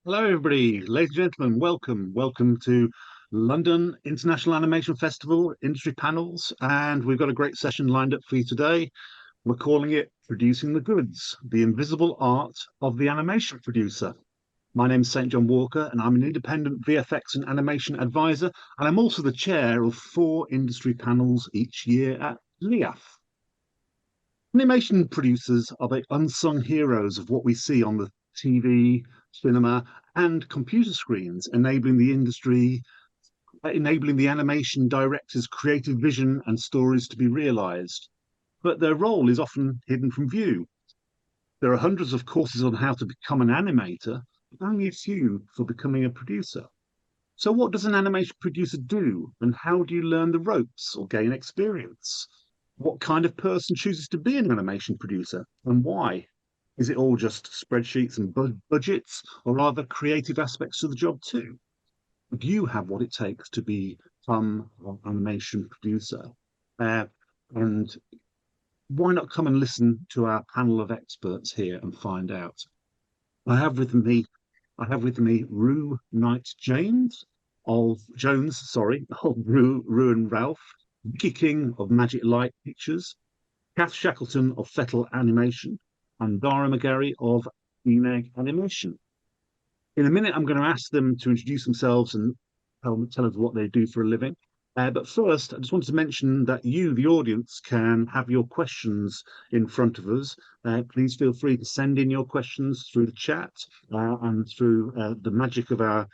Hello, everybody. Ladies and gentlemen, welcome. Welcome to London International Animation Festival industry panels. And we've got a great session lined up for you today. We're calling it Producing the Goods, the Invisible Art of the Animation Producer. My name is St. John Walker, and I'm an independent VFX and animation advisor. And I'm also the chair of 4 industry panels each year at LIAF. Animation producers are the unsung heroes of what we see on the TV, cinema, and computer screens, enabling the animation director's creative vision and stories to be realized. But their role is often hidden from view. There are hundreds of courses on how to become an animator, but only a few for becoming a producer. So what does an animation producer do, and how do you learn the ropes or gain experience? What kind of person chooses to be an animation producer, and why? Is it all just spreadsheets and budgets, or are there creative aspects to the job too? Do you have what it takes to become an animation producer? And why not come and listen to our panel of experts here and find out? I have with me Rue Knight of Rue and Ralph, Vici King of Magic Light Pictures, Kath Shackleton of Fettle Animation, and Dara McGarry of DNEG Animation. In a minute, I'm going to ask them to introduce themselves and tell us what they do for a living. But first, I just wanted to mention that you, the audience, can have your questions in front of us. Please feel free to send in your questions through the chat and through the magic of our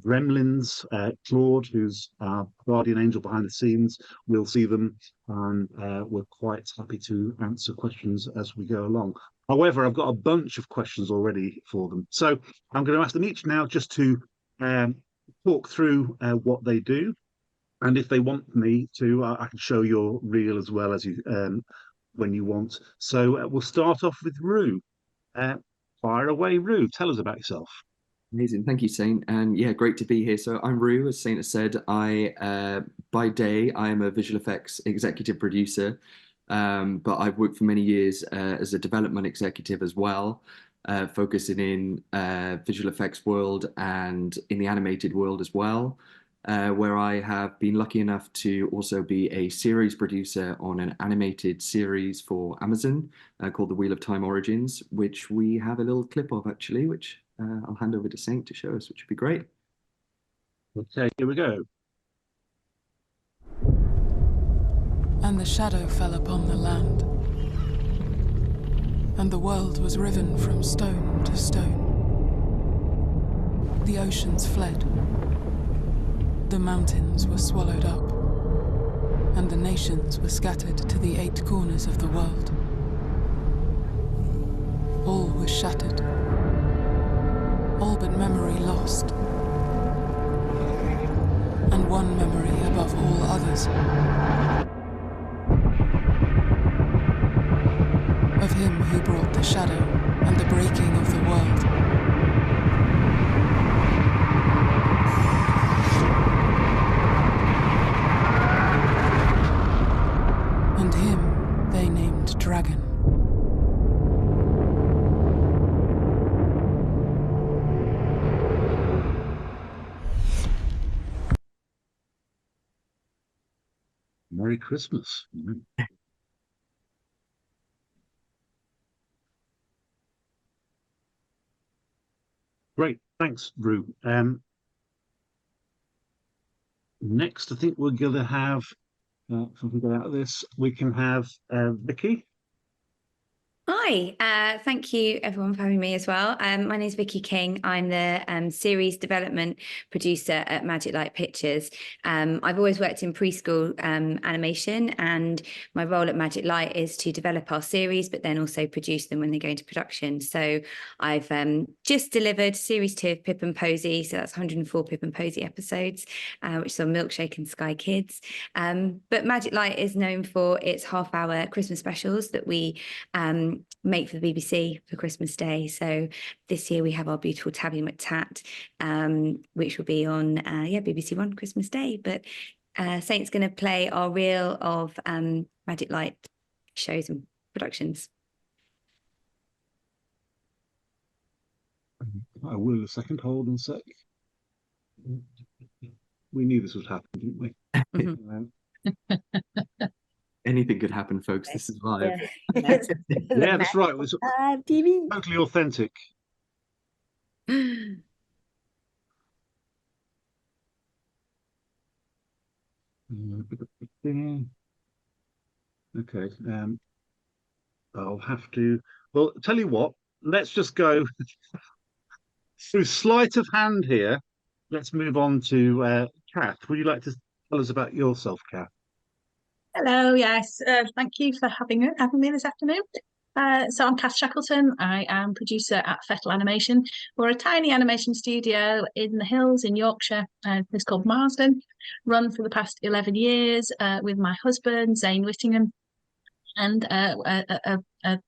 gremlins, Claude, who's our guardian angel behind the scenes. We'll see them, and we're quite happy to answer questions as we go along. However, I've got a bunch of questions already for them. So I'm going to ask them each now just to talk through what they do. And if they want me to, I can show your reel as well as you when you want. So we'll start off with Rue. Fire away, Rue. Tell us about yourself. Amazing, thank you, Saint, and yeah, great to be here. So I'm Rue, as Saint has said. By day, I am a visual effects executive producer, but I've worked for many years as a development executive as well, focusing in visual effects world and in the animated world as well, where I have been lucky enough to also be a series producer on an animated series for Amazon called The Wheel of Time Origins, which we have a little clip of actually, which I'll hand over to Saint to show us, which would be great. Okay, here we go. And the shadow fell upon the land, and the world was riven from stone to stone. The oceans fled, the mountains were swallowed up, and the nations were scattered to the 8 corners of the world. All was shattered, all but memory lost, and one memory above all others, of him who brought the shadow and the breaking of the world. And him they named Dragon. Merry Christmas. Great, thanks, Rue. Next, I think we're going to have, if we can get out of this, we can have Vicky. Hi, thank you everyone for having me as well. My name is Vici King. I'm the series development producer at Magic Light Pictures. I've always worked in preschool animation, and my role at Magic Light is to develop our series, but then also produce them when they go into production. So I've just delivered series 2 of Pip and Posy, so that's 104 Pip and Posy episodes, which is on Milkshake and Sky Kids. But Magic Light is known for its half-hour Christmas specials that we make for the BBC for Christmas Day. So this year we have our beautiful Tabby McTat, which will be on BBC One Christmas Day. But Saint's going to play our reel of Magic Light shows and productions. I will in a second. Hold on a sec. We knew this would happen, didn't we? Mhm. Anything could happen, folks. This is live. Yeah, that's right. It was TV. totally authentic. Okay. I'll have to. Well, tell you what. Let's just go through sleight of hand here. Let's move on to Kath. Would you like to tell us about yourself, Kath? Hello, yes. Thank you for having me this afternoon. So I'm Kath Shackleton. I am producer at Fettle Animation. We're a tiny animation studio in the hills in Yorkshire. It's called Marsden. Run for the past 11 years with my husband, Zane Whittingham, and a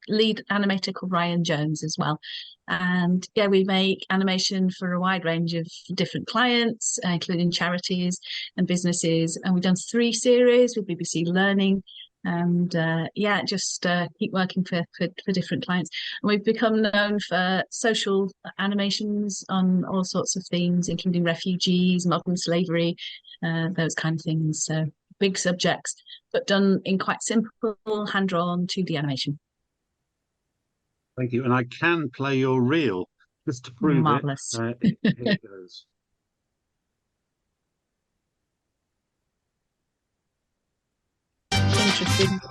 lead animator called Ryan Jones as well. And yeah, we make animation for a wide range of different clients, including charities and businesses. And we've done 3 series with BBC Learning. And yeah, just keep working for different clients. And we've become known for social animations on all sorts of themes, including refugees, modern slavery, those kind of things. So big subjects, but done in quite simple, hand-drawn 2D animation. Thank you. And I can play your reel just to prove Marvellous. it. Here it goes. Interesting.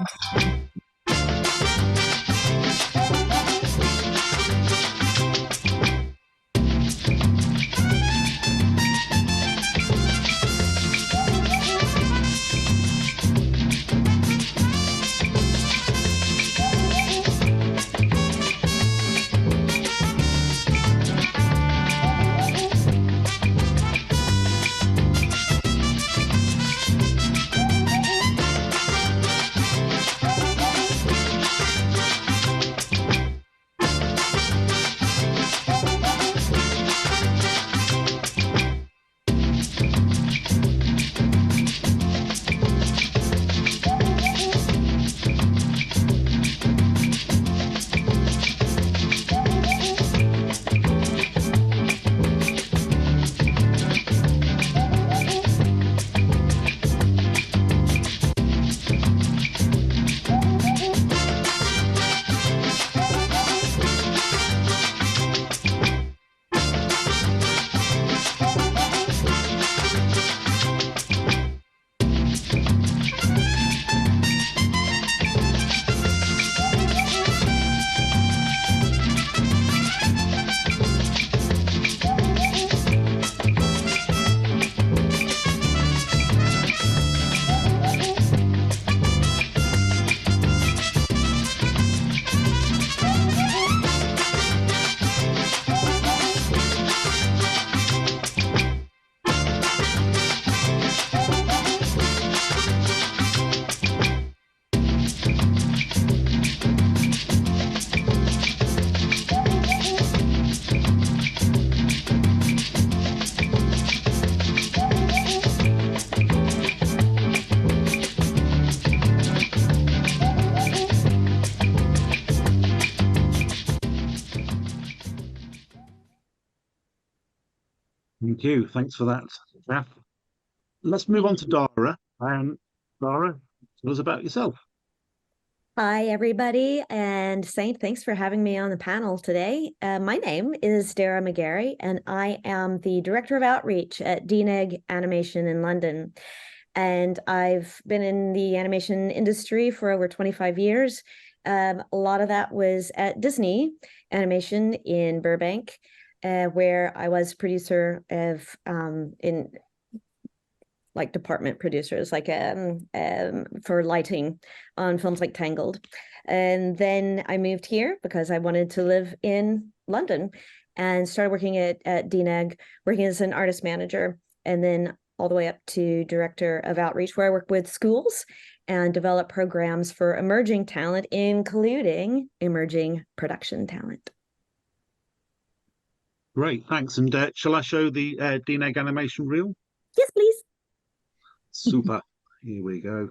Thank you. Thanks for that, Kath. Let's move on to Dara. Dara, tell us about yourself. Hi, everybody. And Saint, thanks for having me on the panel today. My name is Dara McGarry, and I am the Director of Outreach at DNEG Animation in London. And I've been in the animation industry for over 25 years. A lot of that was at Disney Animation in Burbank, where I was producer of in like department producers, like for lighting on films like Tangled. And then I moved here because I wanted to live in London and started working at DNEG, working as an artist manager, and then all the way up to Director of Outreach, where I work with schools and develop programs for emerging talent, including emerging production talent. Great, thanks. And shall I show the DNEG animation reel? Yes, please. Super. Here we go.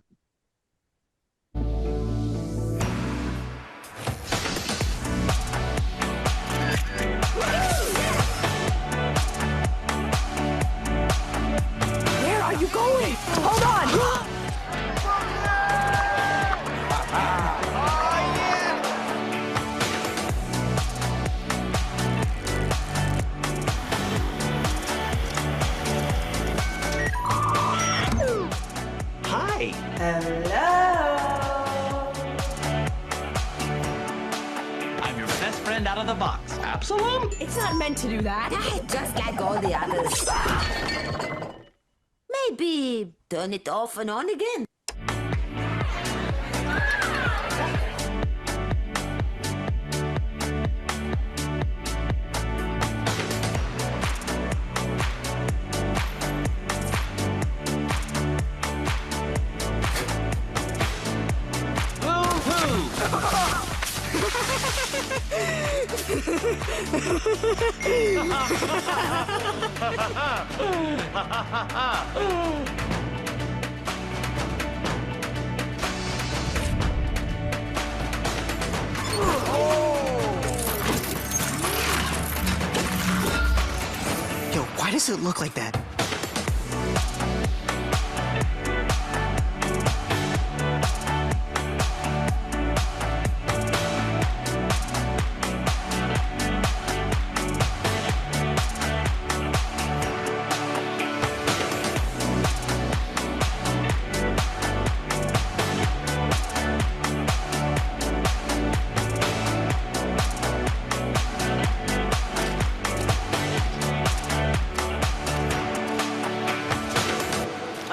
friend out of the box. Absalom? It's not meant to do that. Just like all the others. Maybe turn it off and on again. Yo, why does it look like that?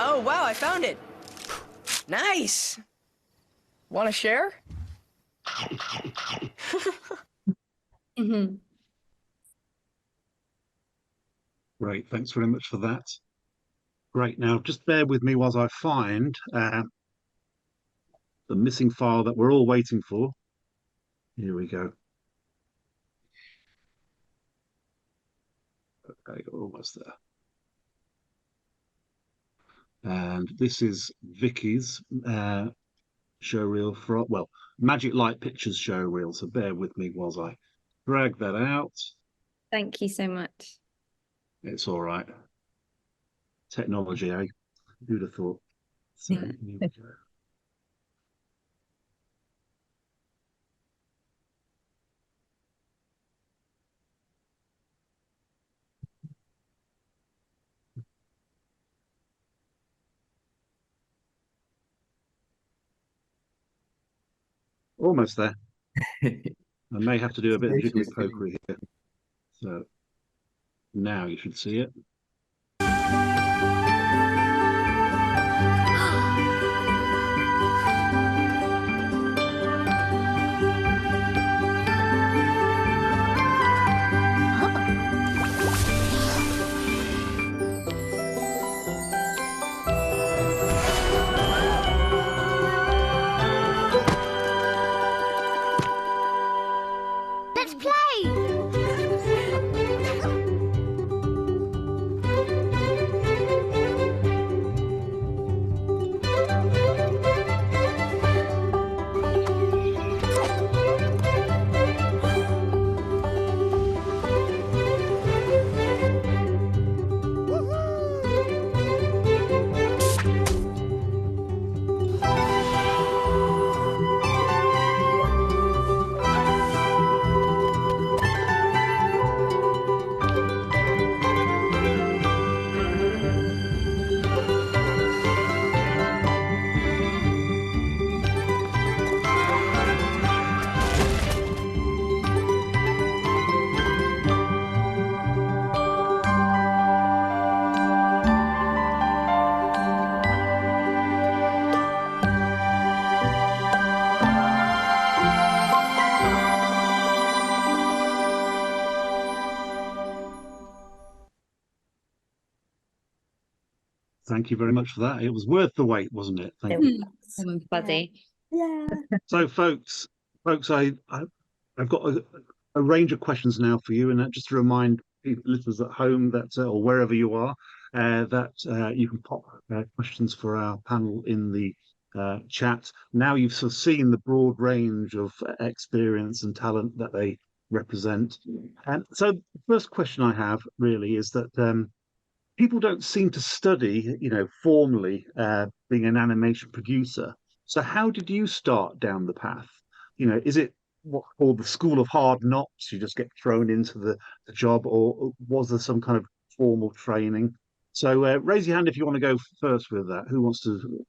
Oh, wow, I found it. Nice. Want to share? Mhm. Great, thanks very much for that. Great, now just bear with me whilst I find the missing file that we're all waiting for. Here we go. Okay, almost there. And this is Vicky's showreel for, well, Magic Light Pictures showreel. So bear with me whilst I drag that out. Thank you so much. It's all right. Technology, eh? Who'd have thought? So, here we go. Almost there. I may have to do a bit of jiggery pokery here. So now you should see it. Let's play! Thank you very much for that. It was worth the wait, wasn't it? Thank It you. was. Fuzzy. Yeah. So, folks, I've got a range of questions now for you, and just to remind people, listeners at home, that or wherever you are, that you can pop questions for our panel in the chat. Now you've sort of seen the broad range of experience and talent that they represent, and so the first question I have really is that people don't seem to study, formally being an animation producer. So how did you start down the path? Is it what's called the school of hard knocks? You just get thrown into the job, or was there some kind of formal training? So raise your hand if you want to go first with that. Who wants to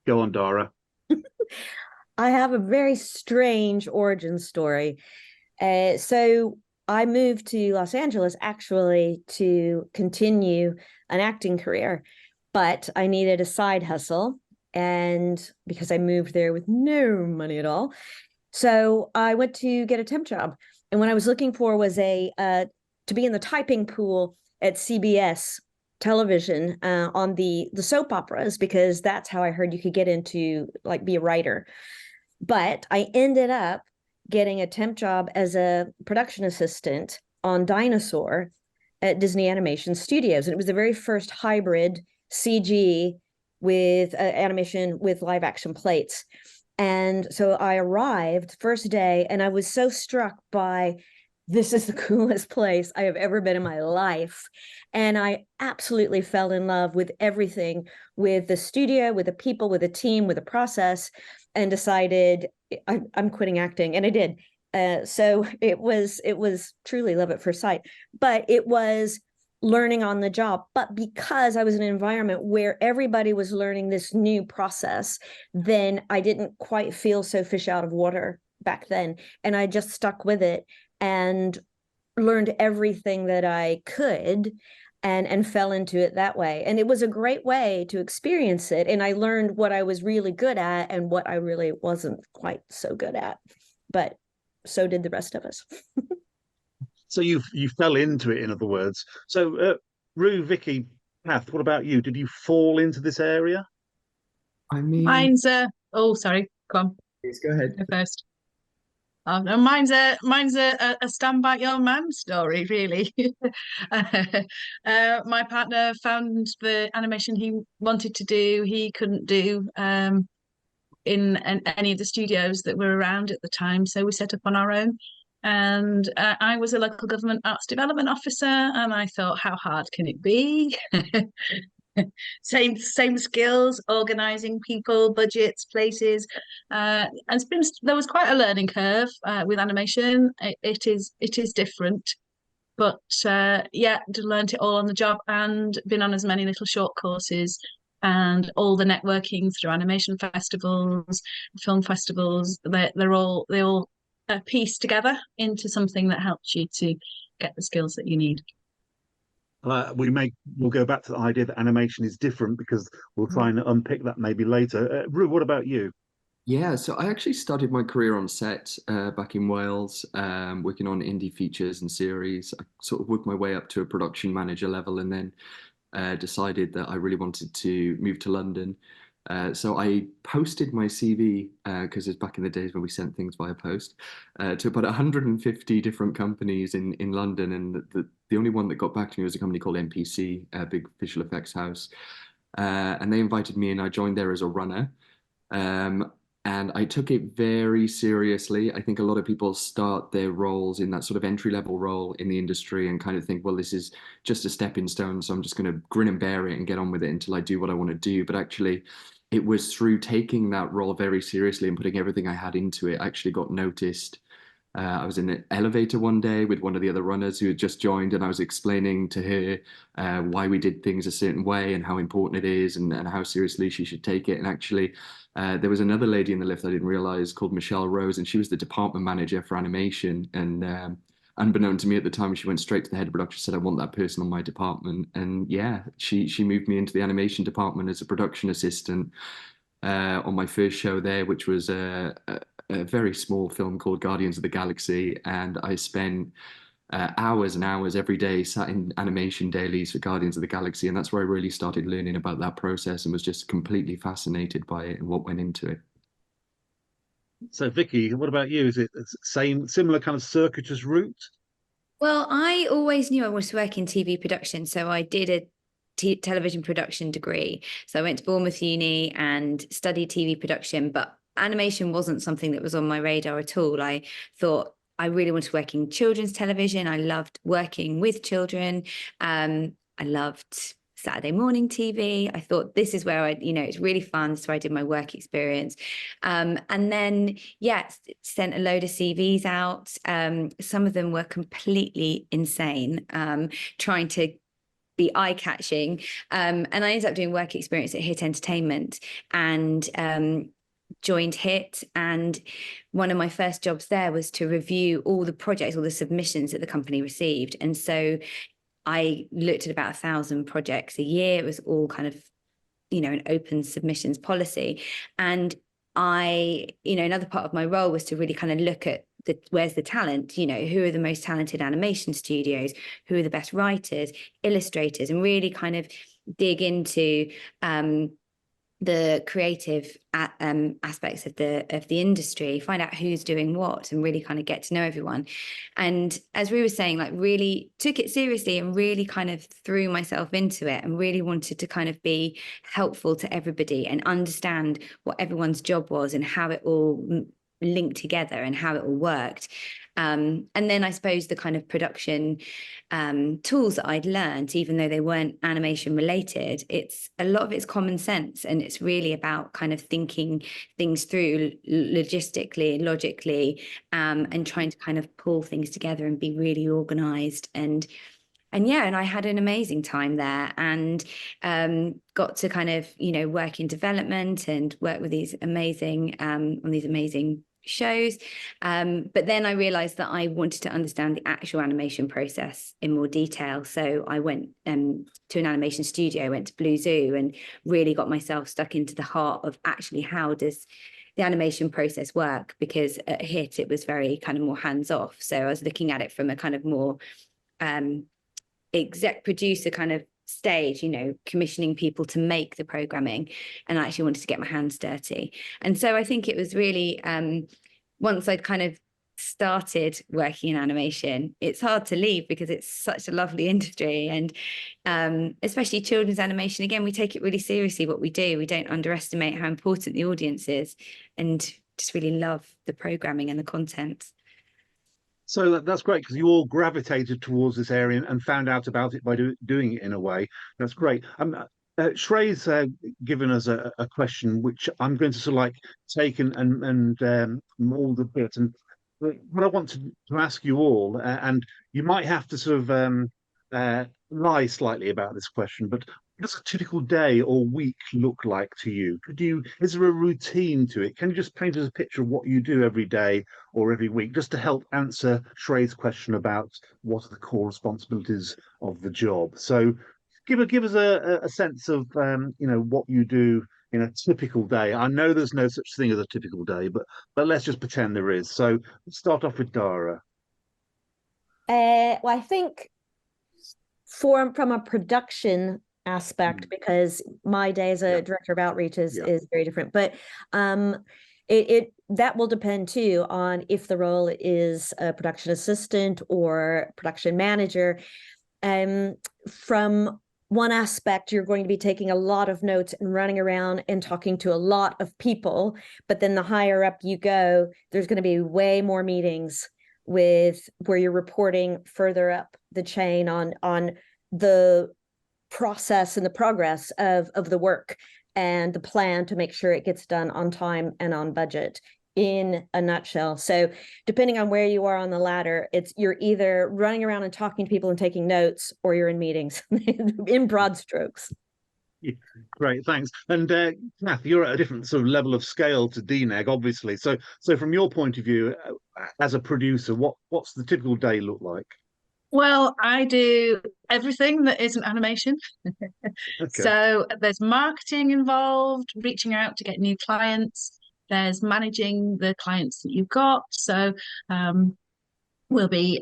go on, Dara? I have a very strange origin story. So I moved to Los Angeles actually to continue an acting career, but I needed a side hustle, and because I moved there with no money at all. So I went to get a temp job. And what I was looking for was to be in the typing pool at CBS television on the soap operas, because that's how I heard you could get into, like, be a writer. But I ended up getting a temp job as a production assistant on Dinosaur at Disney Animation Studios. And it was the very first hybrid CG with animation with live action plates. And so I arrived first day, and I was so struck by, this is the coolest place I have ever been in my life. And I absolutely fell in love with everything, with the studio, with the people, with the team, with the process, and decided I'm quitting acting. And I did. So it was truly love at first sight, but it was learning on the job. But because I was in an environment where everybody was learning this new process, then I didn't quite feel so fish out of water back then. And I just stuck with it and learned everything that I could, and fell into it that way. And it was a great way to experience it. And I learned what I was really good at and what I really wasn't quite so good at. But so did the rest of us. So you fell into it, in other words. So Rue, Vicky, Kath, what about you? Did you fall into this area? I mean, Mine's oh, sorry, come on, please go ahead. go first. Oh, no, mine's a stand by your man story, really. My partner found the animation he wanted to do, he couldn't do in any of the studios that were around at the time, so we set up on our own. And I was a local government arts development officer, and I thought, how hard can it be? same skills, organizing people, budgets, places, and there was quite a learning curve with animation. It is different, but yeah, learned it all on the job, and been on as many little short courses and all the networking through animation festivals, film festivals. They all piece together into something that helps you to get the skills that you need. We'll go back to the idea that animation is different, because we'll try and unpick that maybe later. Rue, what about you? Yeah, so I actually started my career on set back in Wales, working on indie features and series. I sort of worked my way up to a production manager level, and then decided that I really wanted to move to London. So I posted my CV, because it's back in the days when we sent things via post, to about 150 different companies in London. And the only one that got back to me was a company called MPC, a big visual effects house. And they invited me in. I joined there as a runner. And I took it very seriously. I think a lot of people start their roles in that sort of entry-level role in the industry and kind of think, well, this is just a stepping stone, so I'm just going to grin and bear it and get on with it until I do what I want to do. But actually, it was through taking that role very seriously and putting everything I had into it, I actually got noticed. I was in an elevator one day with one of the other runners who had just joined, and I was explaining to her why we did things a certain way and how important it is, and how seriously she should take it. And actually, there was another lady in the lift I didn't realize, called Michelle Rose, and she was the department manager for animation. And unbeknown to me at the time, she went straight to the head of production, said, I want that person on my department. And yeah, she moved me into the animation department as a production assistant on my first show there, which was a very small film called Guardians of the Galaxy. And I spent hours and hours every day sat in animation dailies for Guardians of the Galaxy. And that's where I really started learning about that process and was just completely fascinated by it and what went into it. So Vicky, what about you? Is it similar kind of circuitous route? Well, I always knew I wanted to work in TV production, so I did a television production degree. So I went to Bournemouth Uni and studied TV production, but animation wasn't something that was on my radar at all. I thought I really wanted to work in children's television. I loved working with children. I loved Saturday morning TV. I thought this is where it's really fun. So I did my work experience. And then, yeah, sent a load of CVs out. Some of them were completely insane, trying to be eye-catching. And I ended up doing work experience at Hit Entertainment. And joined HIT, and one of my first jobs there was to review all the projects, all the submissions that the company received. And so I looked at about 1,000 projects a year. It was all kind of, an open submissions policy. And another part of my role was to really kind of look at where's the talent, who are the most talented animation studios, who are the best writers, illustrators, and really kind of dig into the creative aspects of the industry, find out who's doing what, and really kind of get to know everyone. And as we were saying, like, really took it seriously and really kind of threw myself into it, and really wanted to kind of be helpful to everybody and understand what everyone's job was and how it all linked together and how it all worked. And then I suppose the kind of production tools that I'd learned, even though they weren't animation related, a lot of it's common sense, and it's really about kind of thinking things through logistically and logically, and trying to kind of pull things together and be really organized. And I had an amazing time there, and got to kind of, work in development and work with these amazing, on these amazing shows. But then I realized that I wanted to understand the actual animation process in more detail. So I went to an animation studio, went to Blue Zoo, and really got myself stuck into the heart of actually how does the animation process work, because at HIT it was very kind of more hands-off. So I was looking at it from a kind of more exec producer kind of stage, commissioning people to make the programming, and I actually wanted to get my hands dirty. And so I think it was really, once I'd kind of started working in animation, it's hard to leave because it's such a lovely industry. And especially children's animation, again, we take it really seriously what we do. We don't underestimate how important the audience is, and just really love the programming and the content. So that's great, because you all gravitated towards this area and found out about it by doing it in a way. That's great. Shrey's given us a question which I'm going to sort of like take and mold a bit. And what I want to ask you all, and you might have to sort of lie slightly about this question, but what does a typical day or week look like to you? Is there a routine to it? Can you just paint us a picture of what you do every day or every week, just to help answer Shrey's question about what are the core responsibilities of the job? So give us a sense of what you do in a typical day. I know there's no such thing as a typical day, but let's just pretend there is. So let's start off with Dara. Well, I think from a production aspect, because my day as a director of outreach is very different, but that will depend too on if the role is a production assistant or production manager. From one aspect, you're going to be taking a lot of notes and running around and talking to a lot of people, but then the higher up you go, there's going to be way more meetings where you're reporting further up the chain on the process and the progress of the work and the plan to make sure it gets done on time and on budget, in a nutshell. So depending on where you are on the ladder, you're either running around and talking to people and taking notes, or you're in meetings in broad strokes. Yeah, great, thanks. And Kath, you're at a different sort of level of scale to DNEG, obviously. So from your point of view, as a producer, what's the typical day look like? Well, I do everything that isn't animation. Okay. So there's marketing involved, reaching out to get new clients. There's managing the clients that you've got. So I'll be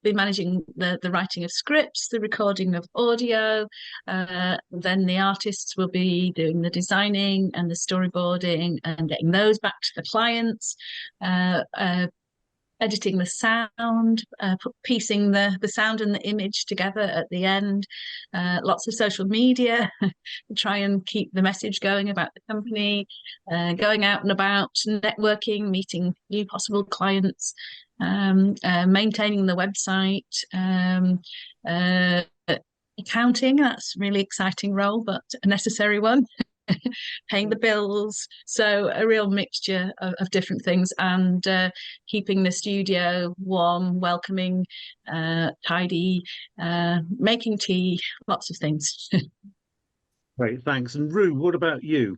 managing the writing of scripts, the recording of audio. Then the artists will be doing the designing and the storyboarding and getting those back to the clients. Editing the sound, piecing the sound and the image together at the end. Lots of social media, try and keep the message going about the company, going out and about, networking, meeting new possible clients, maintaining the website, accounting. That's a really exciting role, but a necessary one. Paying the bills, so a real mixture of different things, and keeping the studio warm, welcoming, tidy, making tea, lots of things. Great, thanks. And Rue, what about you?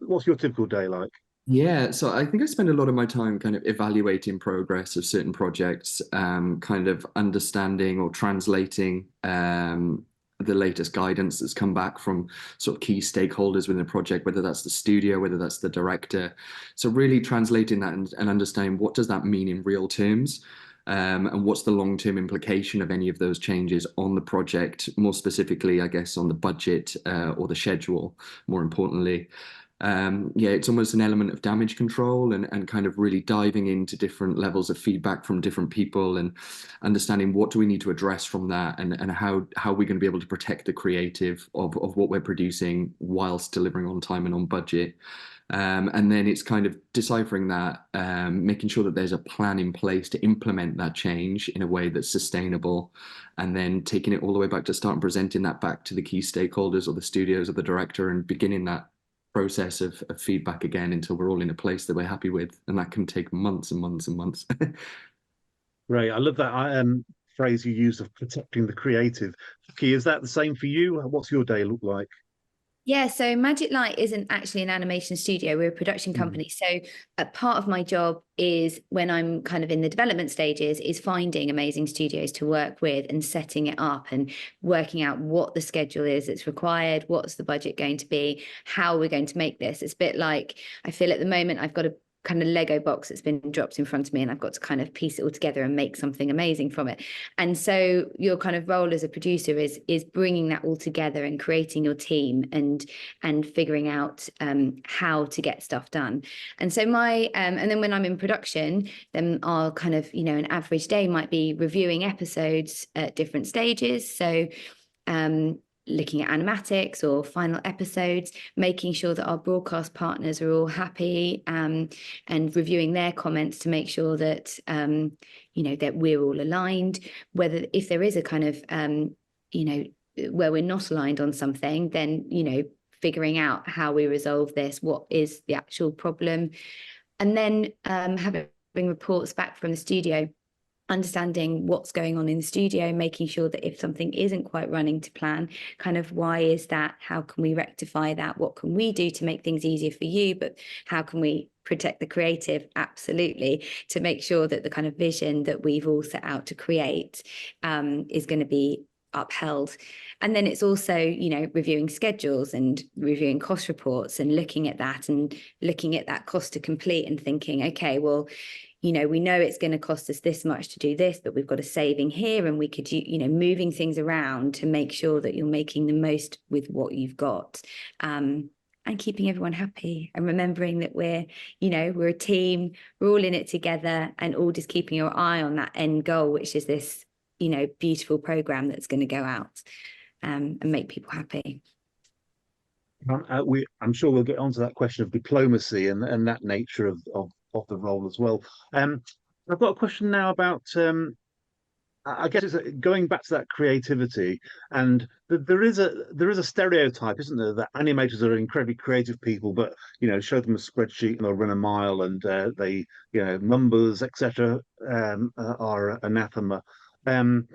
What's your typical day like? Yeah, so I think I spend a lot of my time kind of evaluating progress of certain projects, kind of understanding or translating the latest guidance that's come back from sort of key stakeholders within the project, whether that's the studio, whether that's the director. So really translating that and understanding what does that mean in real terms, and what's the long-term implication of any of those changes on the project, more specifically, I guess, on the budget or the schedule, more importantly. Yeah, it's almost an element of damage control and kind of really diving into different levels of feedback from different people and understanding what do we need to address from that and how we're going to be able to protect the creative of what we're producing whilst delivering on time and on budget. And then it's kind of deciphering that, making sure that there's a plan in place to implement that change in a way that's sustainable, and then taking it all the way back to start and presenting that back to the key stakeholders or the studios or the director and beginning that process of feedback again until we're all in a place that we're happy with, and that can take months and months and months. Right, I love that phrase you used of protecting the creative. Vicky, is that the same for you? What's your day look like? Yeah, so Magic Light isn't actually an animation studio. We're a production company. So a part of my job is, when I'm kind of in the development stages, is finding amazing studios to work with and setting it up and working out what the schedule is that's required, what's the budget going to be, how we're going to make this. It's a bit like, I feel at the moment I've got a kind of Lego box that's been dropped in front of me, and I've got to kind of piece it all together and make something amazing from it. And so your kind of role as a producer is bringing that all together and creating your team and figuring out how to get stuff done. And so and then when I'm in production, then I'll kind of, an average day might be reviewing episodes at different stages. So looking at animatics or final episodes, making sure that our broadcast partners are all happy, and reviewing their comments to make sure that that we're all aligned. Whether if there is a kind of where we're not aligned on something, then figuring out how we resolve this, what is the actual problem, and then having reports back from the studio, understanding what's going on in the studio, making sure that if something isn't quite running to plan, kind of why is that? How can we rectify that? What can we do to make things easier for you? But how can we protect the creative? Absolutely, to make sure that the kind of vision that we've all set out to create is going to be upheld. And then it's also, reviewing schedules and reviewing cost reports and looking at that cost to complete and thinking, okay, well, we know it's going to cost us this much to do this, but we've got a saving here, and we could, moving things around to make sure that you're making the most with what you've got, and keeping everyone happy, and remembering that we're a team, we're all in it together, and all just keeping your eye on that end goal, which is this, beautiful program that's going to go out and make people happy. I'm sure we'll get onto that question of diplomacy and that nature of the role as well. I've got a question now about I guess it's going back to that creativity, and there is a stereotype, isn't there, that animators are incredibly creative people, but show them a spreadsheet and they'll run a mile, and they numbers, etc., are anathema. And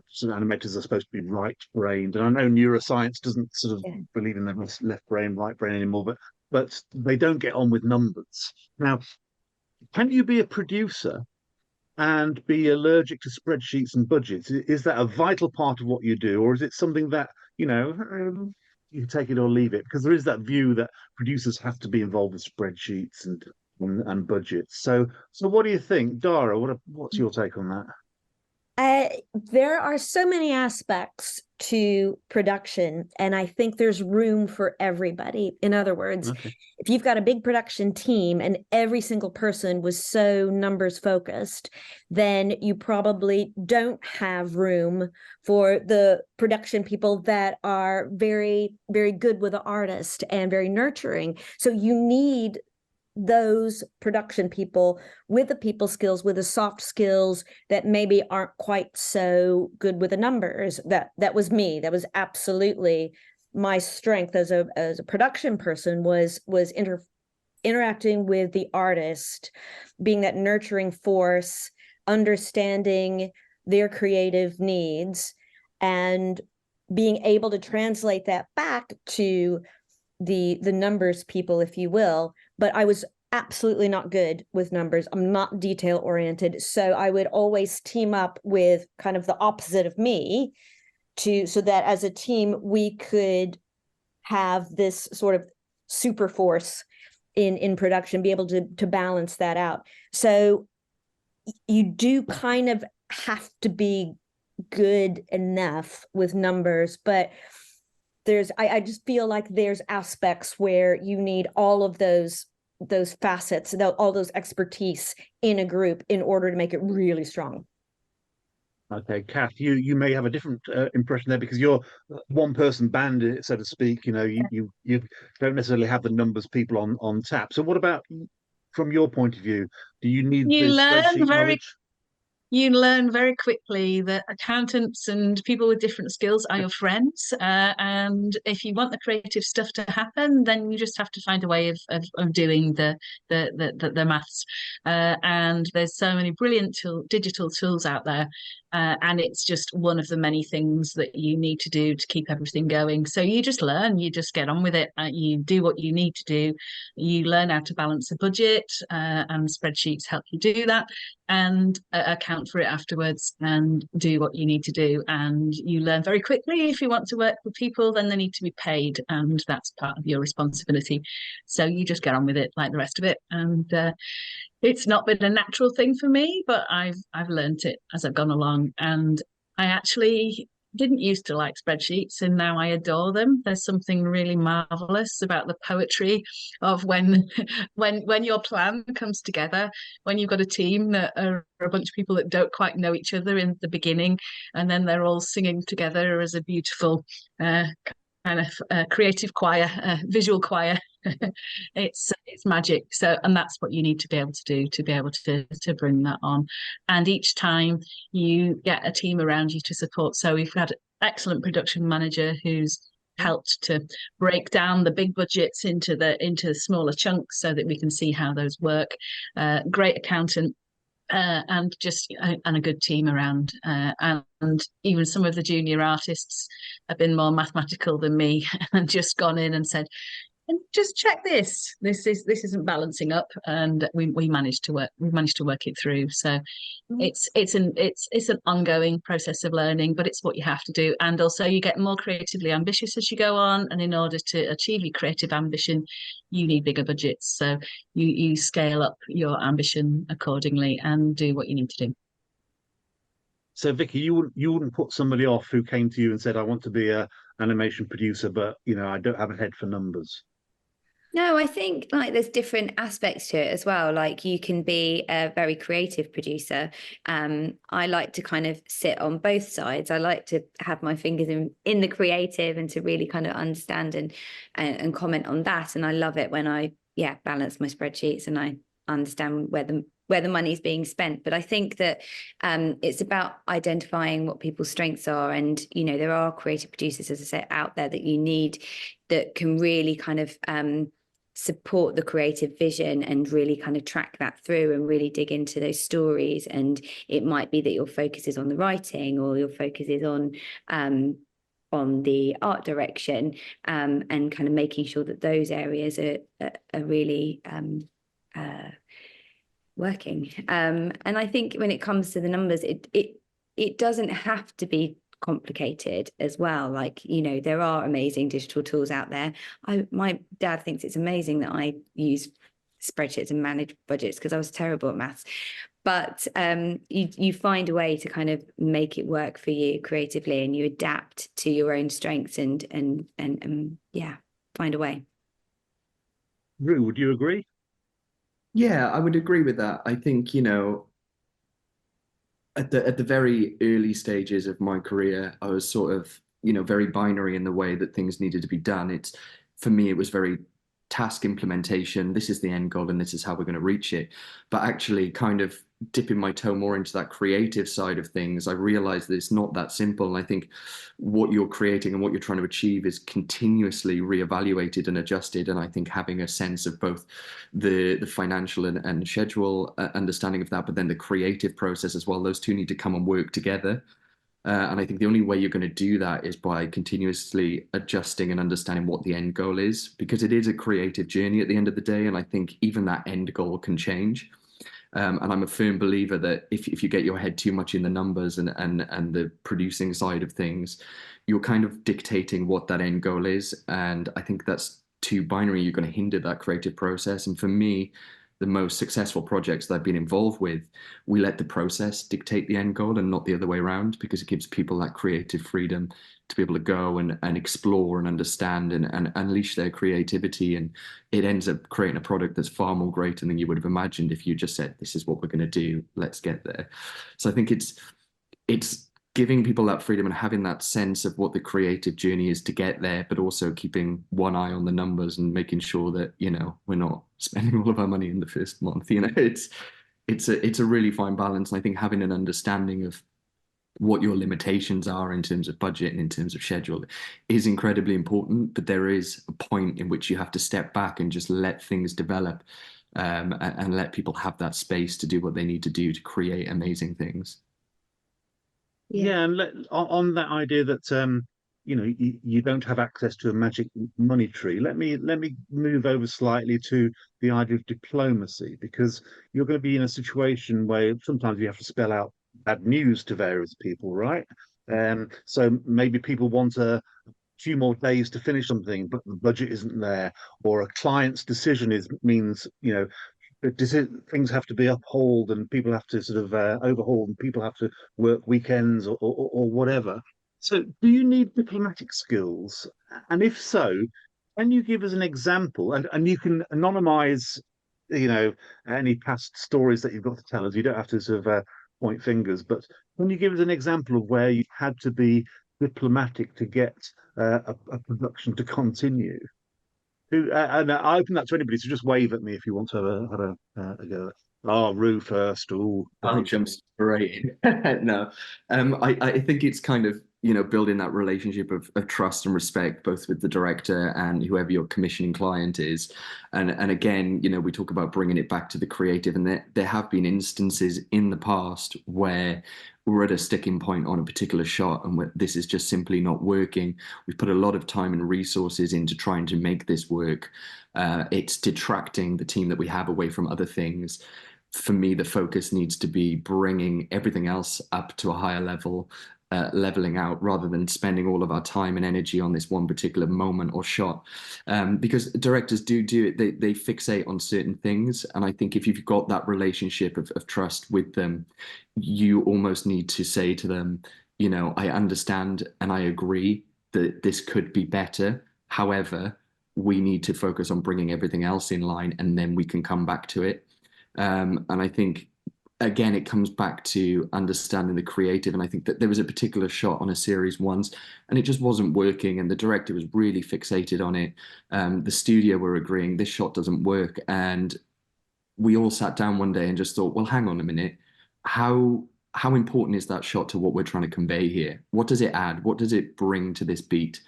some animators are supposed to be right-brained, and I know neuroscience doesn't sort of believe in the left brain, right brain anymore, but they don't get on with numbers. Now, can you be a producer and be allergic to spreadsheets and budgets? Is that a vital part of what you do, or is it something that you can take it or leave it? Because there is that view that producers have to be involved with spreadsheets and budgets. So what do you think, Dara? What's your take on that? There are so many aspects to production, and I think there's room for everybody. In other words, if you've got a big production team and every single person was so numbers focused, then you probably don't have room for the production people that are very, very good with the artist and very nurturing. So you need those production people with the people skills, with the soft skills that maybe aren't quite so good with the numbers. That was me. That was absolutely my strength as a production person, was interacting with the artist, being that nurturing force, understanding their creative needs, and being able to translate that back to the numbers people, if you will, but I was absolutely not good with numbers. I'm not detail oriented. So I would always team up with kind of the opposite of me so that as a team, we could have this sort of super force in production, be able to balance that out. So you do kind of have to be good enough with numbers, but I just feel like there's aspects where you need all of those facets, all those expertise in a group in order to make it really strong. Okay, Kath, you may have a different impression there because you're one person band, so to speak. You know, you don't necessarily have the numbers people on tap. So what about from your point of view? Do you need You the learn spreadsheet very knowledge? you learn very quickly that accountants and people with different skills are your friends. And if you want the creative stuff to happen, then you just have to find a way of doing the maths. And there's so many brilliant digital tools out there. And it's just one of the many things that you need to do to keep everything going. So you just learn, you just get on with it. You do what you need to do. You learn how to balance a budget, and spreadsheets help you do that, and account for it afterwards and do what you need to do. And you learn very quickly, if you want to work with people, then they need to be paid, and that's part of your responsibility. So you just get on with it like the rest of it. And it's not been a natural thing for me, but I've learned it as I've gone along. And I actually didn't used to like spreadsheets, and now I adore them. There's something really marvelous about the poetry of when your plan comes together, when you've got a team that are a bunch of people that don't quite know each other in the beginning, and then they're all singing together as a beautiful kind of creative choir, visual choir. It's magic. So, and that's what you need to be able to do to be able to bring that on. And each time you get a team around you to support. So we've had an excellent production manager who's helped to break down the big budgets into smaller chunks so that we can see how those work. Great accountant. And a good team around, and even some of the junior artists have been more mathematical than me and just gone in and said, and just check this isn't balancing up, and we managed to work it through. So it's an ongoing process of learning, but it's what you have to do. And also you get more creatively ambitious as you go on, and in order to achieve your creative ambition you need bigger budgets, so you scale up your ambition accordingly and do what you need to do. So Vicky, you wouldn't put somebody off who came to you and said, I want to be a animation producer, but I don't have a head for numbers. No, I think like there's different aspects to it as well. Like you can be a very creative producer. I like to kind of sit on both sides. I like to have my fingers in the creative and to really kind of understand and comment on that. And I love it when I balance my spreadsheets and I understand where the money's being spent. But I think that it's about identifying what people's strengths are. And, there are creative producers, as I said, out there that you need that can really kind of support the creative vision and really kind of track that through and really dig into those stories. And it might be that your focus is on the writing, or your focus is on the art direction, and kind of making sure that those areas are really working. And I think when it comes to the numbers, it doesn't have to be complicated as well. Like, there are amazing digital tools out there. My dad thinks it's amazing that I use spreadsheets and manage budgets because I was terrible at maths. But you find a way to kind of make it work for you creatively, and you adapt to your own strengths and find a way. Rue, would you agree? Yeah, I would agree with that. I think, at the very early stages of my career, I was sort of, very binary in the way that things needed to be done. For me, it was very task implementation. This is the end goal and this is how we're going to reach it. But actually kind of dipping my toe more into that creative side of things, I realized that it's not that simple. And I think what you're creating and what you're trying to achieve is continuously reevaluated and adjusted. And I think having a sense of both the financial and schedule understanding of that, but then the creative process as well, those two need to come and work together. And I think the only way you're going to do that is by continuously adjusting and understanding what the end goal is, because it is a creative journey at the end of the day. And I think even that end goal can change. And I'm a firm believer that if you get your head too much in the numbers and the producing side of things, you're kind of dictating what that end goal is. And I think that's too binary. You're going to hinder that creative process. And for me, the most successful projects that I've been involved with, we let the process dictate the end goal and not the other way around, because it gives people that creative freedom to be able to go and explore and understand and unleash their creativity. And it ends up creating a product that's far more greater than you would have imagined if you just said, this is what we're going to do, let's get there. So I think it's giving people that freedom and having that sense of what the creative journey is to get there, but also keeping one eye on the numbers and making sure that, you know, we're not spending all of our money in the first month. You know, it's a really fine balance. And I think having an understanding of what your limitations are in terms of budget and in terms of schedule is incredibly important. But there is a point in which you have to step back and just let things develop, and let people have that space to do what they need to do to create amazing things. Yeah, and on that idea that you know, you don't have access to a magic money tree. Let me move over slightly to the idea of diplomacy, because you're going to be in a situation where sometimes you have to spell out bad news to various people, right? So maybe people want a few more days to finish something, but the budget isn't there, or a client's decision means, you know, things have to be upheld and people have to sort of overhaul and people have to work weekends or whatever. So do you need diplomatic skills? And if so, can you give us an example? And you can anonymize, you know, any past stories that you've got to tell us. You don't have to sort of point fingers, but can you give us an example of where you had to be diplomatic to get a production to continue? And I open that to anybody, so just wave at me if you want to have a go. Oh, Rue first. Oh, I'll jump straight in. No, I think it's kind of, you know, building that relationship of trust and respect, both with the director and whoever your commissioning client is. And again, you know, we talk about bringing it back to the creative, and there have been instances in the past where we're at a sticking point on a particular shot and this is just simply not working. We've put a lot of time and resources into trying to make this work. It's detracting the team that we have away from other things. For me, the focus needs to be bringing everything else up to a higher level, leveling out, rather than spending all of our time and energy on this one particular moment or shot. Because directors do it, they fixate on certain things. And I think if you've got that relationship of trust with them, you almost need to say to them, you know, I understand and I agree that this could be better. However, we need to focus on bringing everything else in line and then we can come back to it. And I think, again, it comes back to understanding the creative. And I think that there was a particular shot on a series once and it just wasn't working. And the director was really fixated on it. The studio were agreeing this shot doesn't work. And we all sat down one day and just thought, well, hang on a minute. How important is that shot to what we're trying to convey here? What does it add? What does it bring to this beat?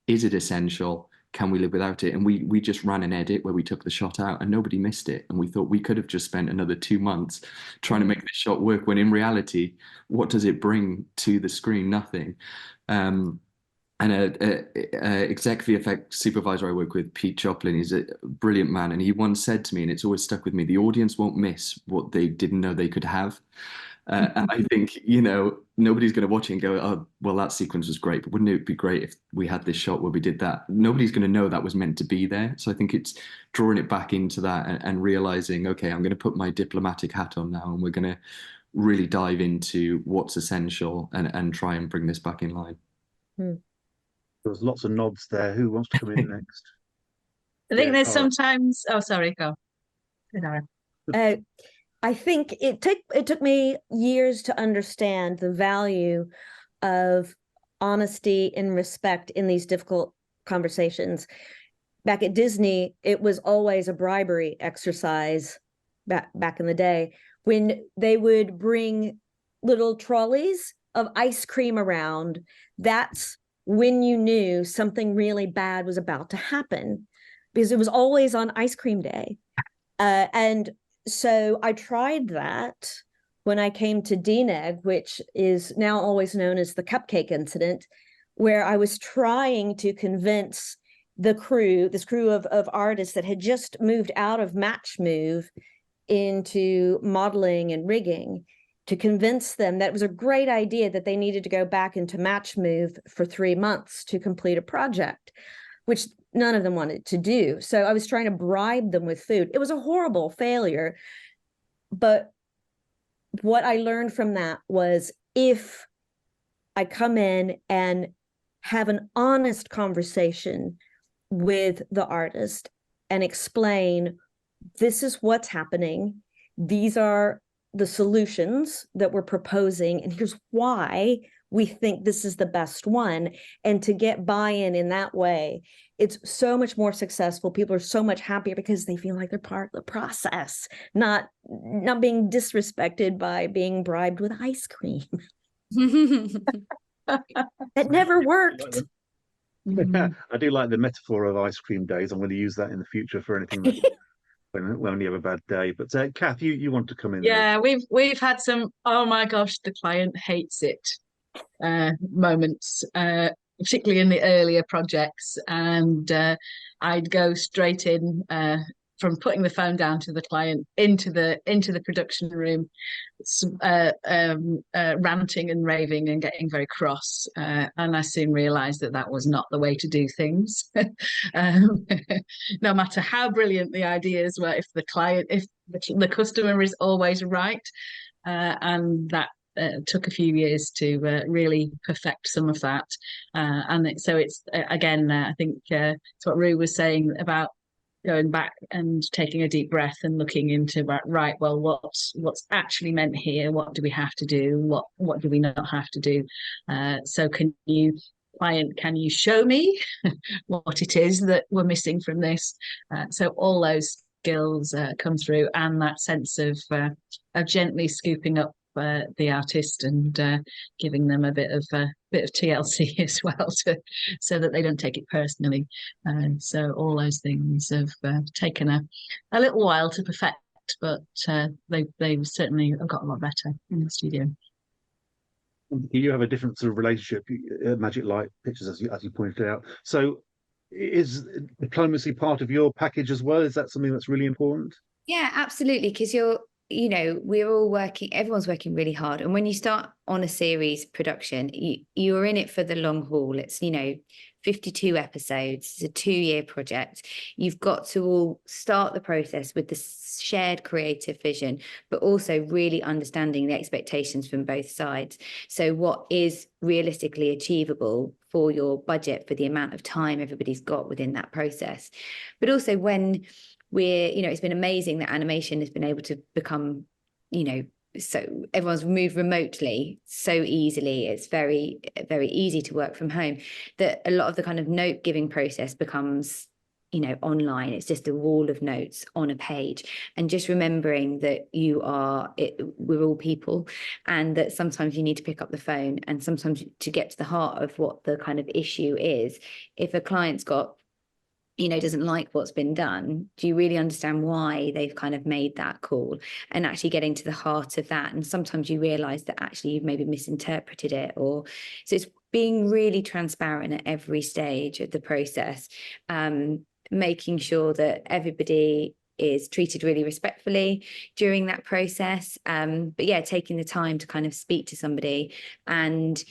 Is it essential? Can we live without it? And we just ran an edit where we took the shot out and nobody missed it. And we thought we could have just spent another 2 months trying to make this shot work, when in reality, what does it bring to the screen? Nothing. And exec VFX supervisor I work with, Pete Joplin, he's a brilliant man. And he once said to me, and it's always stuck with me, the audience won't miss what they didn't know they could have. And I think, you know, nobody's going to watch it and go, oh, well, that sequence was great, but wouldn't it be great if we had this shot where we did that? Nobody's going to know that was meant to be there. So I think it's drawing it back into that and realizing, okay, I'm going to put my diplomatic hat on now and we're going to really dive into what's essential and try and bring this back in line. There's lots of nods there. Who wants to come in next? I think there's Dara. sometimes. Oh, sorry, go. Dara. I think it took me years to understand the value of honesty and respect in these difficult conversations. Back at Disney, it was always a bribery exercise back in the day when they would bring little trolleys of ice cream around. That's when you knew something really bad was about to happen, because it was always on ice cream day. And so I tried that when I came to DNEG, which is now always known as the cupcake incident, where I was trying to convince this crew of artists that had just moved out of match move into modeling and rigging, to convince them that it was a great idea that they needed to go back into match move for 3 months to complete a project, which none of them wanted to do. So I was trying to bribe them with food. It was a horrible failure. But what I learned from that was, if I come in and have an honest conversation with the artist and explain, this is what's happening, these are the solutions that we're proposing, and here's why we think this is the best one, and to get buy-in in that way, it's so much more successful. People are so much happier because they feel like they're part of the process, not being disrespected by being bribed with ice cream. That never worked. I do like the metaphor of ice cream days. I'm going to use that in the future for anything that when you have a bad day. But Kath, you want to come in? Yeah, we've had some, oh my gosh, the client hates it moments, particularly in the earlier projects, and I'd go straight in from putting the phone down to the client into the production room, ranting and raving and getting very cross, and I soon realized that was not the way to do things. No matter how brilliant the ideas were, if the customer is always right, and that took a few years to really perfect some of that, so it's again, I think it's what Rue was saying about going back and taking a deep breath and looking into, right, well, what's actually meant here? What do we have to do? What do we not have to do? So can you show me what it is that we're missing from this? So all those skills come through, and that sense of gently scooping up the artist and giving them a bit of TLC as well, so that they don't take it personally. So all those things have taken a little while to perfect, but they certainly have got a lot better in the studio. You have a different sort of relationship at Magic Light Pictures, as you pointed out. So is diplomacy part of your package as well? Is that something that's really important? Yeah, absolutely. Because we're all working, everyone's working really hard. And when you start on a series production, you're in it for the long haul. It's, 52 episodes. It's a 2-year project. You've got to all start the process with the shared creative vision, but also really understanding the expectations from both sides. So what is realistically achievable for your budget, for the amount of time everybody's got within that process. But also when it's been amazing that animation has been able to become, so everyone's moved remotely so easily. It's very, very easy to work from home, that a lot of the kind of note giving process becomes, online. It's just a wall of notes on a page, and just remembering that we're all people, and that sometimes you need to pick up the phone, and sometimes to get to the heart of what the kind of issue is. If a client's got doesn't like what's been done, do you really understand why they've kind of made that call, and actually getting to the heart of that? And sometimes you realize that actually you've maybe misinterpreted it, so it's being really transparent at every stage of the process, making sure that everybody is treated really respectfully during that process, but yeah, taking the time to kind of speak to somebody. And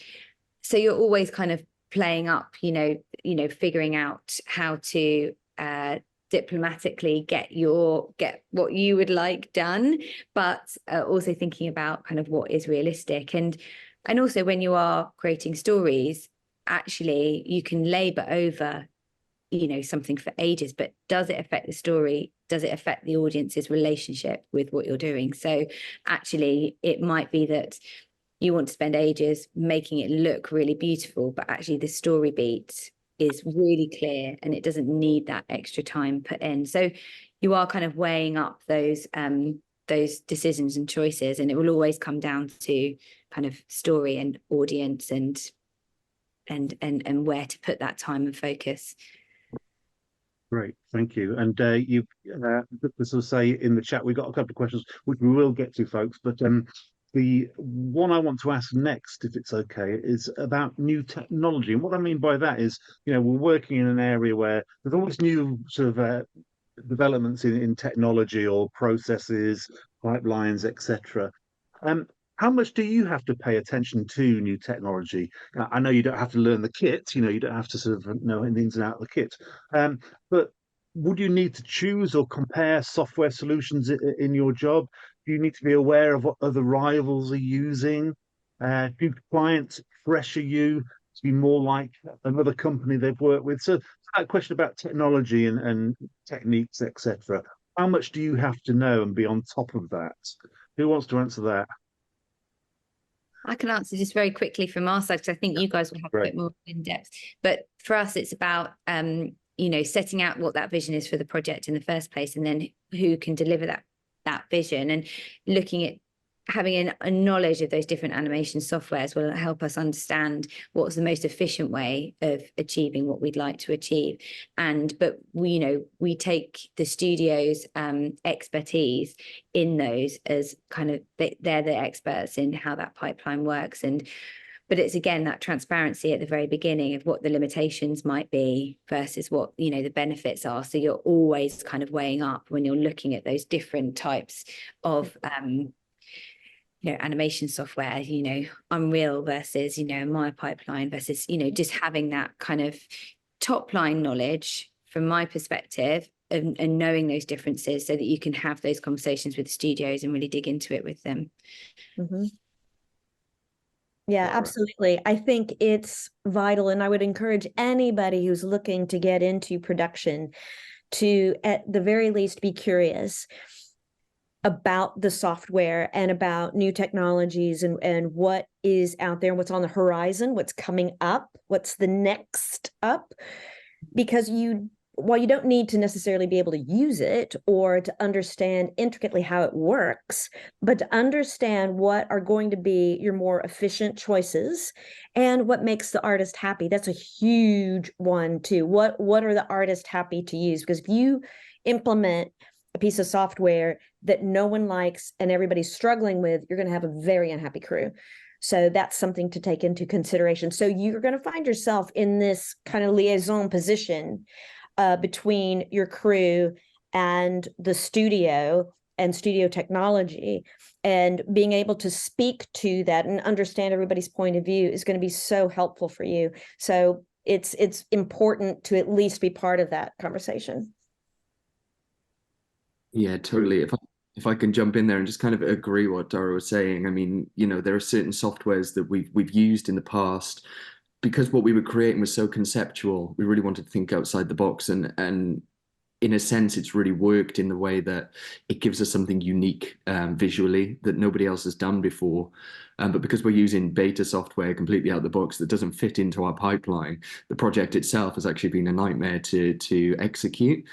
so you're always kind of playing up, figuring out how to diplomatically get what you would like done, but also thinking about kind of what is realistic. And also when you are creating stories, actually you can labor over something for ages, but does it affect the story? Does it affect the audience's relationship with what you're doing? So actually it might be that you want to spend ages making it look really beautiful, but actually the story beat is really clear and it doesn't need that extra time put in. So you are kind of weighing up those decisions and choices, and it will always come down to kind of story and audience and where to put that time and focus. Great, thank you. And this will say in the chat, we've got a couple of questions which we will get to, folks, but The one I want to ask next, if it's okay, is about new technology. And what I mean by that is, we're working in an area where there's always new sort of developments in technology or processes, pipelines, etc. How much do you have to pay attention to new technology? I know you don't have to learn the kit, you don't have to sort of know the ins and outs of the kit. But would you need to choose or compare software solutions in your job? Do you need to be aware of what other rivals are using? Do clients pressure you to be more like another company they've worked with? So that question about technology and techniques, etc. How much do you have to know and be on top of that? Who wants to answer that? I can answer just very quickly from our side, because I think you guys will have a bit more in depth. But for us, it's about setting out what that vision is for the project in the first place, and then who can deliver that vision, and looking at having a knowledge of those different animation softwares will help us understand what's the most efficient way of achieving what we'd like to achieve. But we take the studio's expertise in those as kind of, they're the experts in how that pipeline works. But it's, again, that transparency at the very beginning of what the limitations might be versus what, the benefits are. So you're always kind of weighing up when you're looking at those different types of animation software, Unreal versus, my pipeline versus, just having that kind of top line knowledge from my perspective, and knowing those differences so that you can have those conversations with studios and really dig into it with them. Mm-hmm. Yeah, absolutely. I think it's vital, and I would encourage anybody who's looking to get into production to, at the very least, be curious about the software and about new technologies and what is out there, what's on the horizon, what's coming up, what's the next up. Because while you don't need to necessarily be able to use it or to understand intricately how it works, but to understand what are going to be your more efficient choices and what makes the artist happy. That's a huge one too. What are the artists happy to use? Because if you implement a piece of software that no one likes and everybody's struggling with, you're going to have a very unhappy crew. So that's something to take into consideration. So you're going to find yourself in this kind of liaison position between your crew and the studio and studio technology, and being able to speak to that and understand everybody's point of view is going to be so helpful for you. So it's important to at least be part of that conversation. Yeah, totally. If I can jump in there and just kind of agree what Dara was saying. I mean, there are certain softwares that we've used in the past, because what we were creating was so conceptual. We really wanted to think outside the box, and in a sense, it's really worked in the way that it gives us something unique visually that nobody else has done before. But because we're using beta software completely out of the box that doesn't fit into our pipeline, the project itself has actually been a nightmare to execute.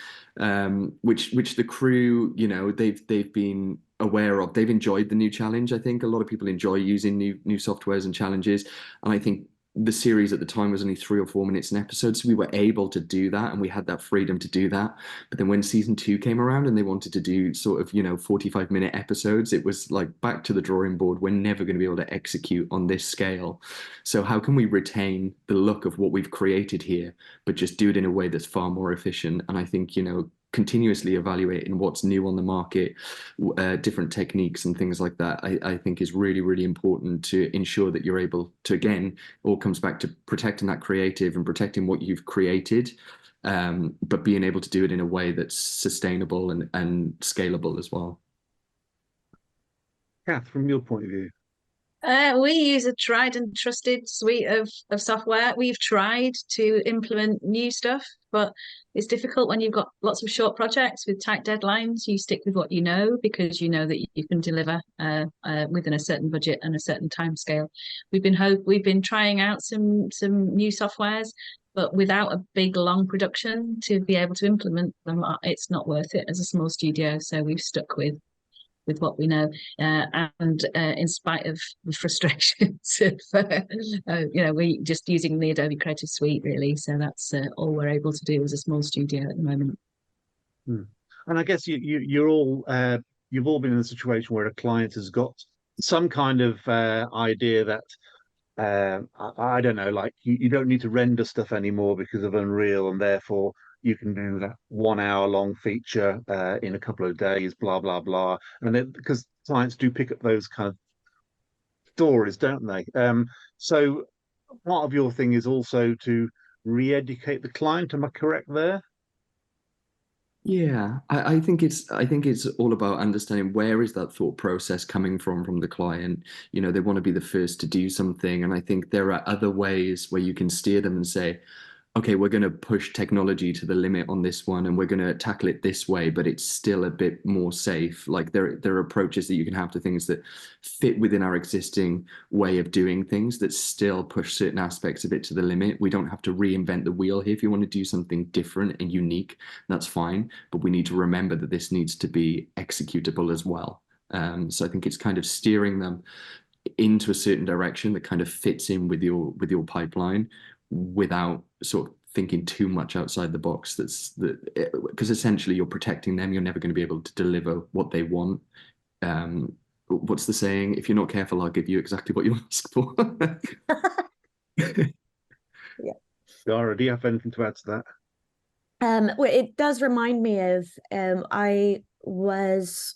Which the crew, they've been aware of. They've enjoyed the new challenge. I think a lot of people enjoy using new softwares and challenges, and I think the series at the time was only 3 or 4 minutes an episode, so we were able to do that, and we had that freedom to do that. But then when season 2 came around and they wanted to do sort of 45-minute episodes, it was like back to the drawing board. We're never going to be able to execute on this scale, so how can we retain the look of what we've created here but just do it in a way that's far more efficient? And I think continuously evaluating what's new on the market, different techniques and things like that, I think is really, really important to ensure that you're able to, again, all comes back to protecting that creative and protecting what you've created, but being able to do it in a way that's sustainable and scalable as well. Kath, from your point of view. We use a tried and trusted suite of software. We've tried to implement new stuff, but it's difficult when you've got lots of short projects with tight deadlines. You stick with what you know, because you know that you can deliver within a certain budget and a certain time scale. We've been trying out some new softwares, but without a big long production to be able to implement them, it's not worth it as a small studio. So we've stuck with what we know, and in spite of the frustrations of we just using the Adobe Creative Suite, really. So that's all we're able to do as a small studio at the moment. And I guess you've all been in a situation where a client has got some kind of idea that I don't know, like you don't need to render stuff anymore because of Unreal, and therefore you can do that 1 hour long feature in a couple of days, blah blah blah. And then because clients do pick up those kind of stories, don't they? So part of your thing is also to re-educate the client. Am I correct there? Yeah, I think it's all about understanding where is that thought process coming from the client. You know, they want to be the first to do something, and I think there are other ways where you can steer them and say, okay, we're going to push technology to the limit on this one, and we're going to tackle it this way, but it's still a bit more safe. Like there are approaches that you can have to things that fit within our existing way of doing things that still push certain aspects of it to the limit. We don't have to reinvent the wheel here. If you want to do something different and unique, that's fine, but we need to remember that this needs to be executable as well. So I think it's kind of steering them into a certain direction that kind of fits in with your pipeline without sort of thinking too much outside the box. Because essentially you're protecting them. You're never going to be able to deliver what they want. What's the saying? If you're not careful, I'll give you exactly what you ask for. Yeah. Dara, do you have anything to add to that? Well, it does remind me of I was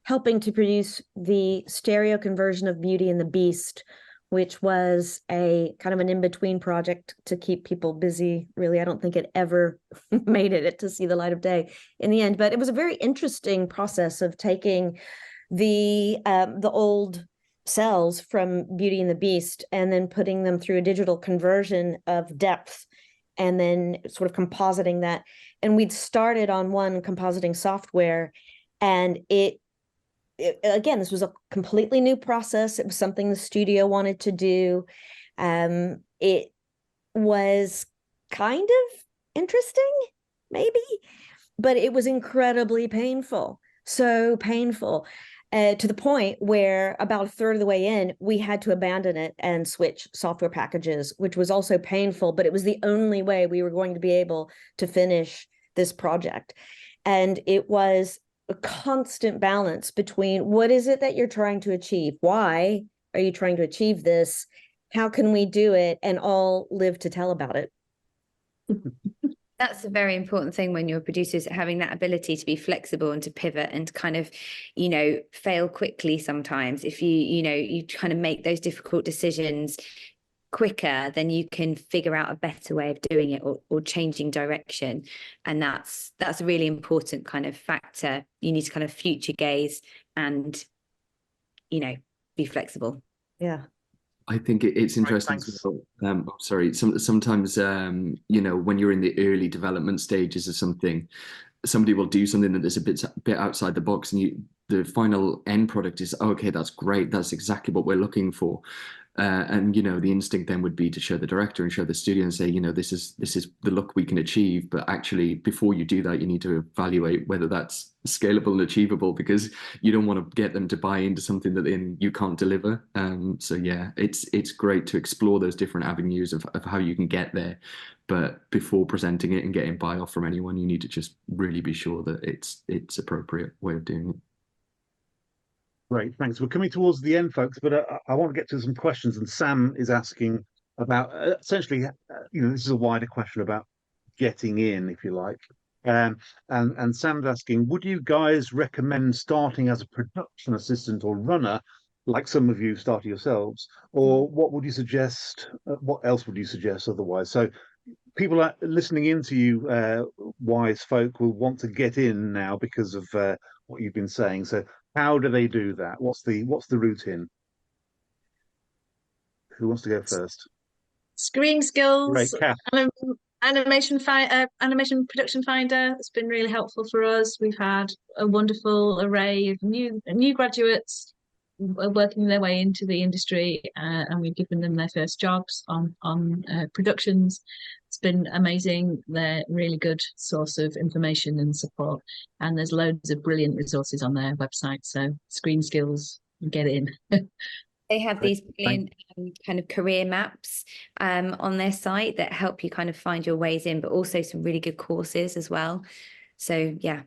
helping to produce the stereo conversion of Beauty and the Beast, which was a kind of an in-between project to keep people busy. Really, I don't think it ever made it to see the light of day in the end, but it was a very interesting process of taking the old cells from Beauty and the Beast and then putting them through a digital conversion of depth and then sort of compositing that. And we'd started on one compositing software, and it again, this was a completely new process. It was something the studio wanted to do. It was kind of interesting, maybe, but it was incredibly painful. So painful. To the point where about a third of the way in, we had to abandon it and switch software packages, which was also painful, but it was the only way we were going to be able to finish this project. And it was a constant balance between what is it that you're trying to achieve? Why are you trying to achieve this? How can we do it and all live to tell about it? That's a very important thing when you're producers, having that ability to be flexible and to pivot and kind of, fail quickly sometimes. If you kind of make those difficult decisions quicker, then you can figure out a better way of doing it or changing direction. And that's a really important kind of factor. You need to kind of future gaze and, be flexible. Yeah. I think it's interesting. Sorry. Sometimes, when you're in the early development stages of something, somebody will do something that is a bit outside the box, and the final end product is, okay, that's great. That's exactly what we're looking for. And the instinct then would be to show the director and show the studio and say, this is the look we can achieve. But actually, before you do that, you need to evaluate whether that's scalable and achievable, because you don't want to get them to buy into something that then you can't deliver. So yeah, it's great to explore those different avenues of how you can get there. But before presenting it and getting buy-off from anyone, you need to just really be sure that it's appropriate way of doing it. Great, thanks. We're coming towards the end, folks, but I want to get to some questions. And Sam is asking about essentially, this is a wider question about getting in, if you like. And Sam's asking, would you guys recommend starting as a production assistant or runner, like some of you started yourselves, or what would you suggest? What else would you suggest otherwise? So people are listening into you, wise folk, will want to get in now because of what you've been saying. So how do they do that? What's the routine? Who wants to go first? Screen skills. Great, Kath. Animation production finder. It's been really helpful for us. We've had a wonderful array of new graduates working their way into the industry, and we've given them their first jobs on productions. It's been amazing. They're really good source of information and support, and there's loads of brilliant resources on their website. So Screen Skills, get in. They have these brilliant kind of career maps on their site that help you kind of find your ways in, but also some really good courses as well. So yeah.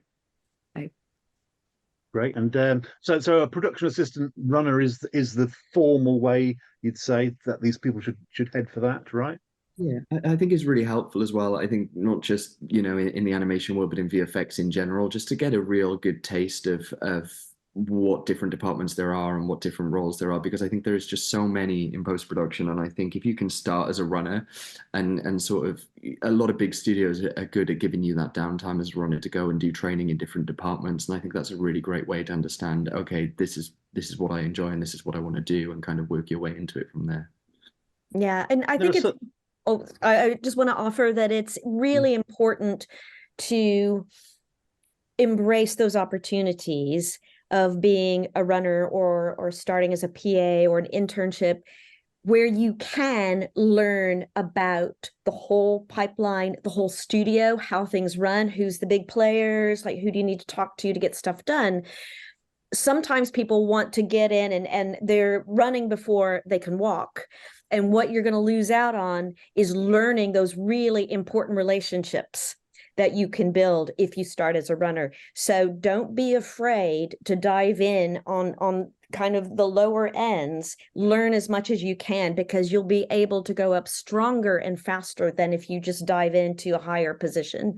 Great. And so a production assistant runner is the formal way you'd say that these people should head for that, right? Yeah, I think it's really helpful as well. I think not just, in the animation world, but in VFX in general, just to get a real good taste of what different departments there are and what different roles there are, because I think there's just so many in post-production. And I think if you can start as a runner and sort of a lot of big studios are good at giving you that downtime as a runner to go and do training in different departments. And I think that's a really great way to understand, okay, this is what I enjoy and this is what I want to do, and kind of work your way into it from there. Yeah, and I think it's I just want to offer that it's really important to embrace those opportunities of being a runner or starting as a PA or an internship, where you can learn about the whole pipeline, the whole studio, how things run, who's the big players, like who do you need to talk to get stuff done. Sometimes people want to get in and they're running before they can walk. And what you're going to lose out on is learning those really important relationships that you can build if you start as a runner. So don't be afraid to dive in on kind of the lower ends. Learn as much as you can, because you'll be able to go up stronger and faster than if you just dive into a higher position.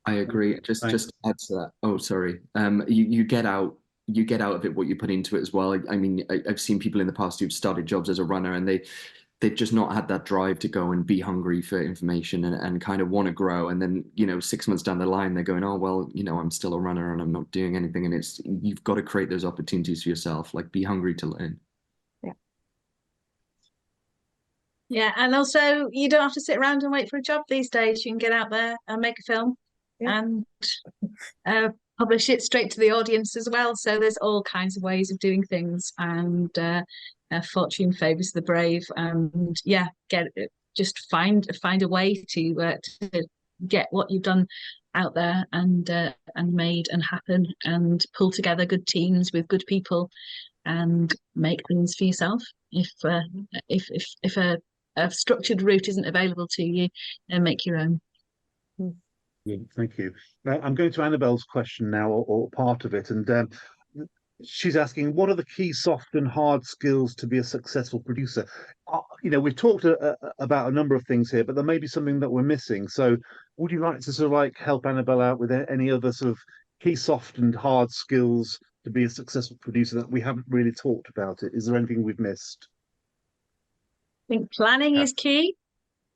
I agree. Just to add to that. Oh, sorry. You get out of it what you put into it as well. I mean, I've seen people in the past who've started jobs as a runner, and they've just not had that drive to go and be hungry for information and kind of want to grow. And then, 6 months down the line, they're going, oh, well, I'm still a runner and I'm not doing anything. And you've got to create those opportunities for yourself, like be hungry to learn. Yeah. Yeah. And also, you don't have to sit around and wait for a job these days. You can get out there and make a film and publish it straight to the audience as well. So there's all kinds of ways of doing things, and fortune favors the brave. And just find a way to get what you've done out there and made and happen, and pull together good teams with good people and make things for yourself. If a structured route isn't available to you, then make your own. Yeah, thank you. I'm going to Annabelle's question now, or part of it, and she's asking, what are the key soft and hard skills to be a successful producer? We've talked about a number of things here, but there may be something that we're missing. So would you like to sort of like help Annabelle out with any other sort of key soft and hard skills to be a successful producer that we haven't really talked about? Is there anything we've missed? I think planning is key.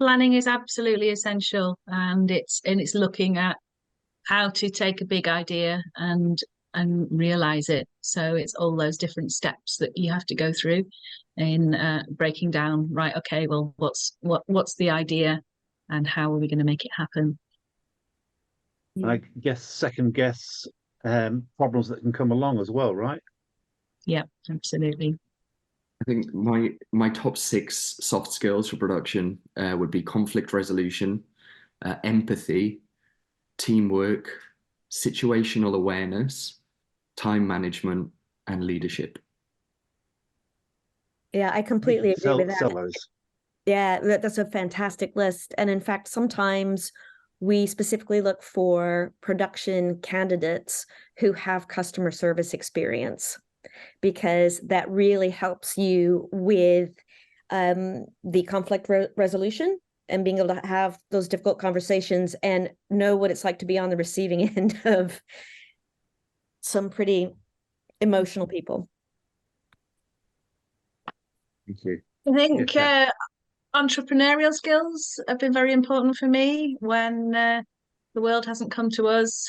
Planning is absolutely essential, and it's looking at how to take a big idea and realize it. So it's all those different steps that you have to go through in breaking down. Right? Okay. Well, what's the idea, and how are we going to make it happen? I guess second guess problems that can come along as well, right? Yeah, absolutely. I think my top 6 soft skills for production would be conflict resolution, empathy, teamwork, situational awareness, time management, and leadership. Yeah, I completely agree with that. Those. Yeah, that's a fantastic list. And in fact, sometimes we specifically look for production candidates who have customer service experience, because that really helps you with the conflict resolution and being able to have those difficult conversations and know what it's like to be on the receiving end of some pretty emotional people. Thank you. I think entrepreneurial skills have been very important for me when the world hasn't come to us.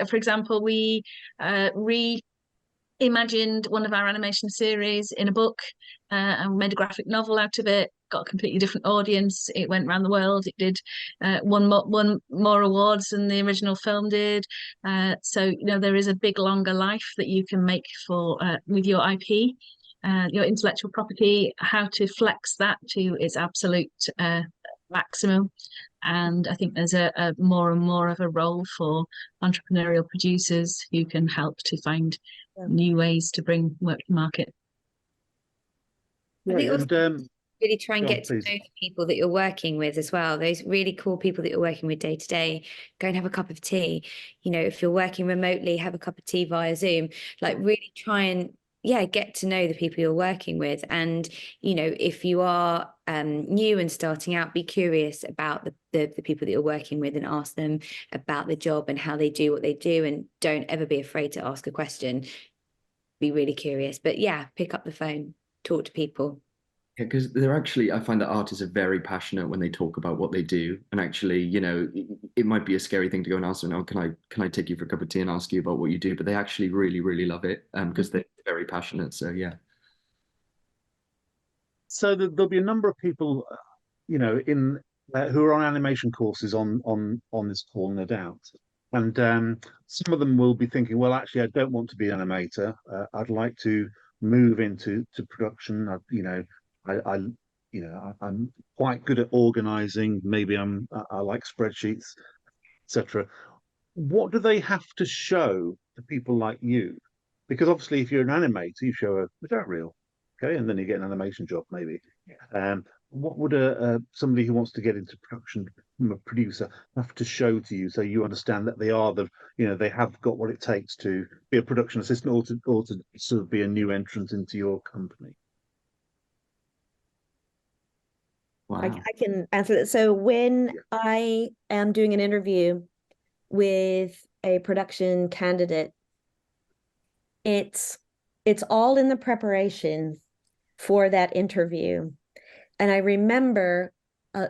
For example, we reimagined one of our animation series in a book and made a graphic novel out of it. Got a completely different audience. It went around the world. It did won more awards than the original film did. So there is a big longer life that you can make for with your IP, your intellectual property. How to flex that to its absolute maximum. And I think there's a more and more of a role for entrepreneurial producers who can help to find new ways to bring work to market. Yeah, really try and Go on, get to know please. the people that you're working with as well. Those really cool people that you're working with day to day. Go and have a cup of tea. You know, if you're working remotely, have a cup of tea via Zoom. Like really try and get to know the people you're working with. And you know, if you are new and starting out, be curious about the people that you're working with and ask them about the job and how they do what they do. And don't ever be afraid to ask a question. Be really curious. But yeah, pick up the phone, talk to people. Yeah, because they're actually, I find that artists are very passionate when they talk about what they do. And actually, you know, it might be a scary thing to go and ask them, oh, can I take you for a cup of tea and ask you about what you do? But they actually really, really love it because they're very passionate. So yeah. So there'll be a number of people, you know, in who are on animation courses on this call, no doubt. And some of them will be thinking, well, actually, I don't want to be an animator. I'd like to move into production. I'm quite good at organizing. Maybe I like spreadsheets, etc. What do they have to show to people like you? Because obviously, if you're an animator, you show a dirt reel, okay, and then you get an animation job, maybe. What would somebody who wants to get into production from a producer have to show to you so you understand that they are they have got what it takes to be a production assistant or to sort of be a new entrant into your company? Wow. I can answer that. So when I am doing an interview with a production candidate, it's all in the preparation for that interview. And I remember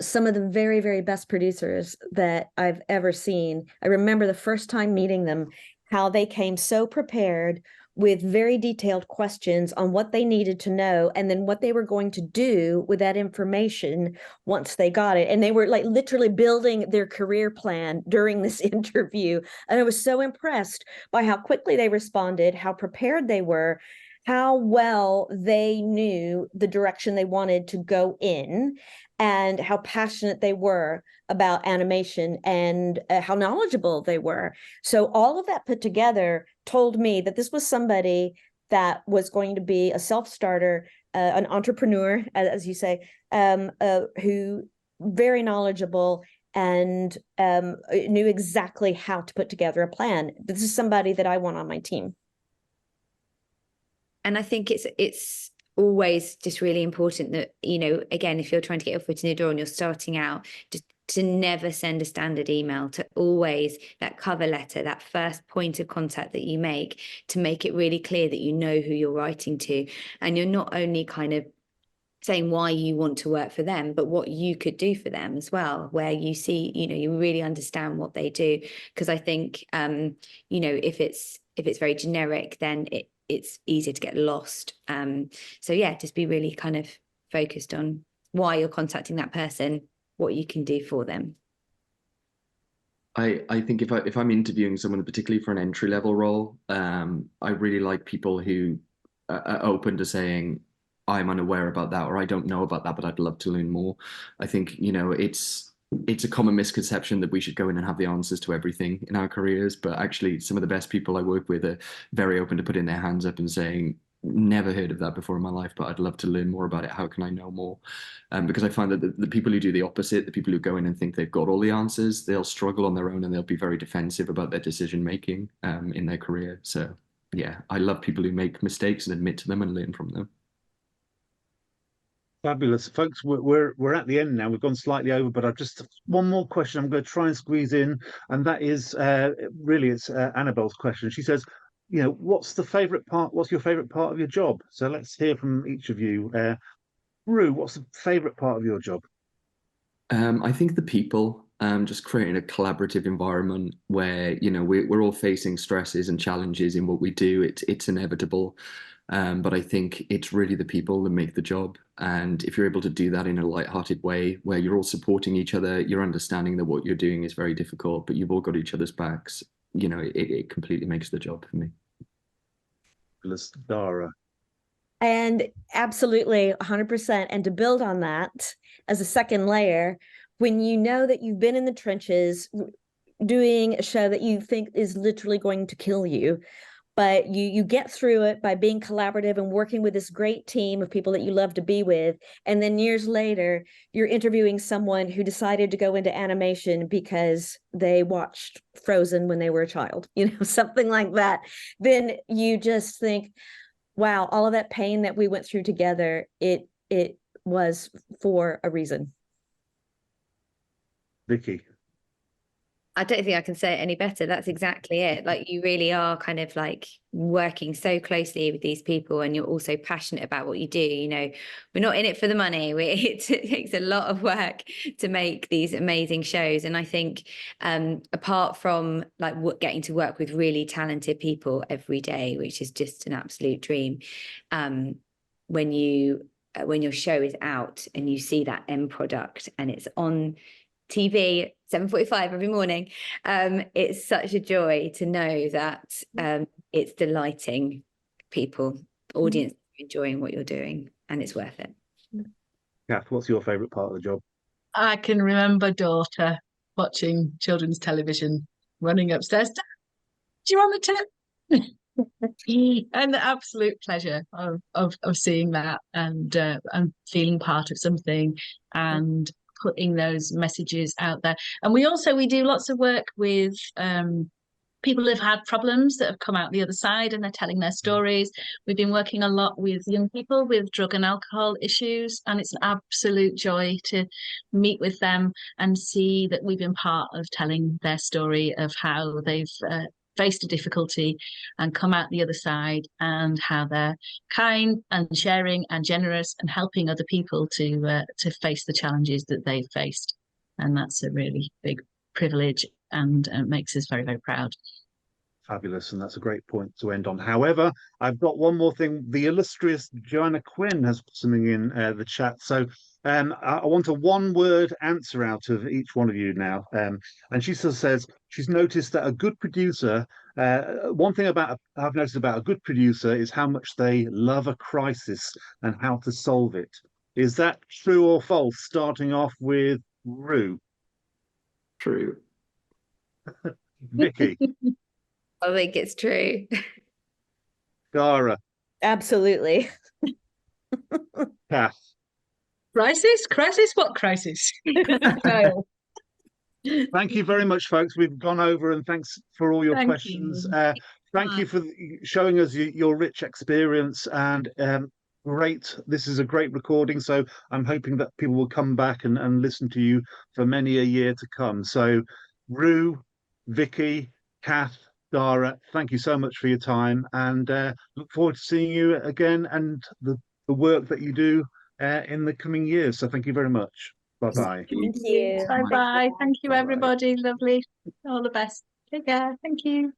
some of the very, very best producers that I've ever seen. I remember the first time meeting them, how they came so prepared with very detailed questions on what they needed to know and then what they were going to do with that information once they got it. And they were like literally building their career plan during this interview. And I was so impressed by how quickly they responded, how prepared they were, how well they knew the direction they wanted to go in, and how passionate they were about animation and how knowledgeable they were. So all of that put together told me that this was somebody that was going to be a self-starter, an entrepreneur, as you say, who very knowledgeable and knew exactly how to put together a plan. This is somebody that I want on my team. And I think it's always just really important that, you know, again, if you're trying to get your foot in the door and you're starting out, just to never send a standard email, to always that cover letter, that first point of contact that you make, to make it really clear that you know who you're writing to. And you're not only kind of saying why you want to work for them, but what you could do for them as well, where you see, you know, you really understand what they do. Because I think, you know, if it's very generic, then it's easier to get lost. So yeah, just be really kind of focused on why you're contacting that person, what you can do for them. I think if I'm interviewing someone, particularly for an entry level role, I really like people who are open to saying, I'm unaware about that, or I don't know about that, but I'd love to learn more. I think, you know, it's a common misconception that we should go in and have the answers to everything in our careers, but actually some of the best people I work with are very open to putting their hands up and saying, never heard of that before in my life, but I'd love to learn more about it. How can I know more? Because I find that the people who do the opposite, the people who go in and think they've got all the answers, they'll struggle on their own and they'll be very defensive about their decision making in their career. So yeah, I love people who make mistakes and admit to them and learn from them. Fabulous, folks. We're at the end now. We've gone slightly over, but I've just one more question I'm going to try and squeeze in, and that is really it's Annabelle's question. She says, you know, what's your favorite part of your job? So let's hear from each of you. Rue, what's the favorite part of your job? I think the people, just creating a collaborative environment where, you know, we're all facing stresses and challenges in what we do. It's inevitable. But I think it's really the people that make the job. And if you're able to do that in a lighthearted way, where you're all supporting each other, you're understanding that what you're doing is very difficult, but you've all got each other's backs, you know, it completely makes the job for me. Dara. And absolutely 100%. And to build on that as a second layer, when you know that you've been in the trenches doing a show that you think is literally going to kill you, but you get through it by being collaborative and working with this great team of people that you love to be with. And then years later, you're interviewing someone who decided to go into animation because they watched Frozen when they were a child, something like that. Then you just think, wow, all of that pain that we went through together, it was for a reason. Vicky. I don't think I can say it any better. That's exactly it. Like, you really are kind of like working so closely with these people, and you're also passionate about what you do. We're not in it for the money. It takes a lot of work to make these amazing shows. And I think apart from like getting to work with really talented people every day, which is just an absolute dream, when your show is out and you see that end product and it's on TV 7:45 every morning, it's such a joy to know that it's delighting people, audience, enjoying what you're doing, and it's worth it. Kath, what's your favourite part of the job? I can remember daughter watching children's television, running upstairs. "Dad, do you want the tip?" And the absolute pleasure of seeing that and feeling part of something and putting those messages out there. And we do lots of work with people who've had problems that have come out the other side, and they're telling their stories. We've been working a lot with young people with drug and alcohol issues, and it's an absolute joy to meet with them and see that we've been part of telling their story of how they've faced a difficulty and come out the other side, and how they're kind and sharing and generous and helping other people to face the challenges that they've faced. And that's a really big privilege, and makes us very, very proud. Fabulous, and that's a great point to end on. However, I've got one more thing. The illustrious Joanna Quinn has put something in the chat. So I want a one-word answer out of each one of you now. And she says she's noticed that a good producer, one thing I've noticed about a good producer is how much they love a crisis and how to solve it. Is that true or false? Starting off with Rue. True. Vicky. I think it's true. Dara. Absolutely. Kath. Crisis? What crisis? Thank you very much, folks. We've gone over, and thanks for all your questions. Thank you for showing us your rich experience, and great. This is a great recording, so I'm hoping that people will come back and listen to you for many a year to come. So Rue, Vicky, Kath, Dara, thank you so much for your time, and look forward to seeing you again and the work that you do in the coming years. So thank you very much. Bye-bye. Thank you. Bye-bye. Thank you, everybody. Lovely. All the best. Take care. Thank you.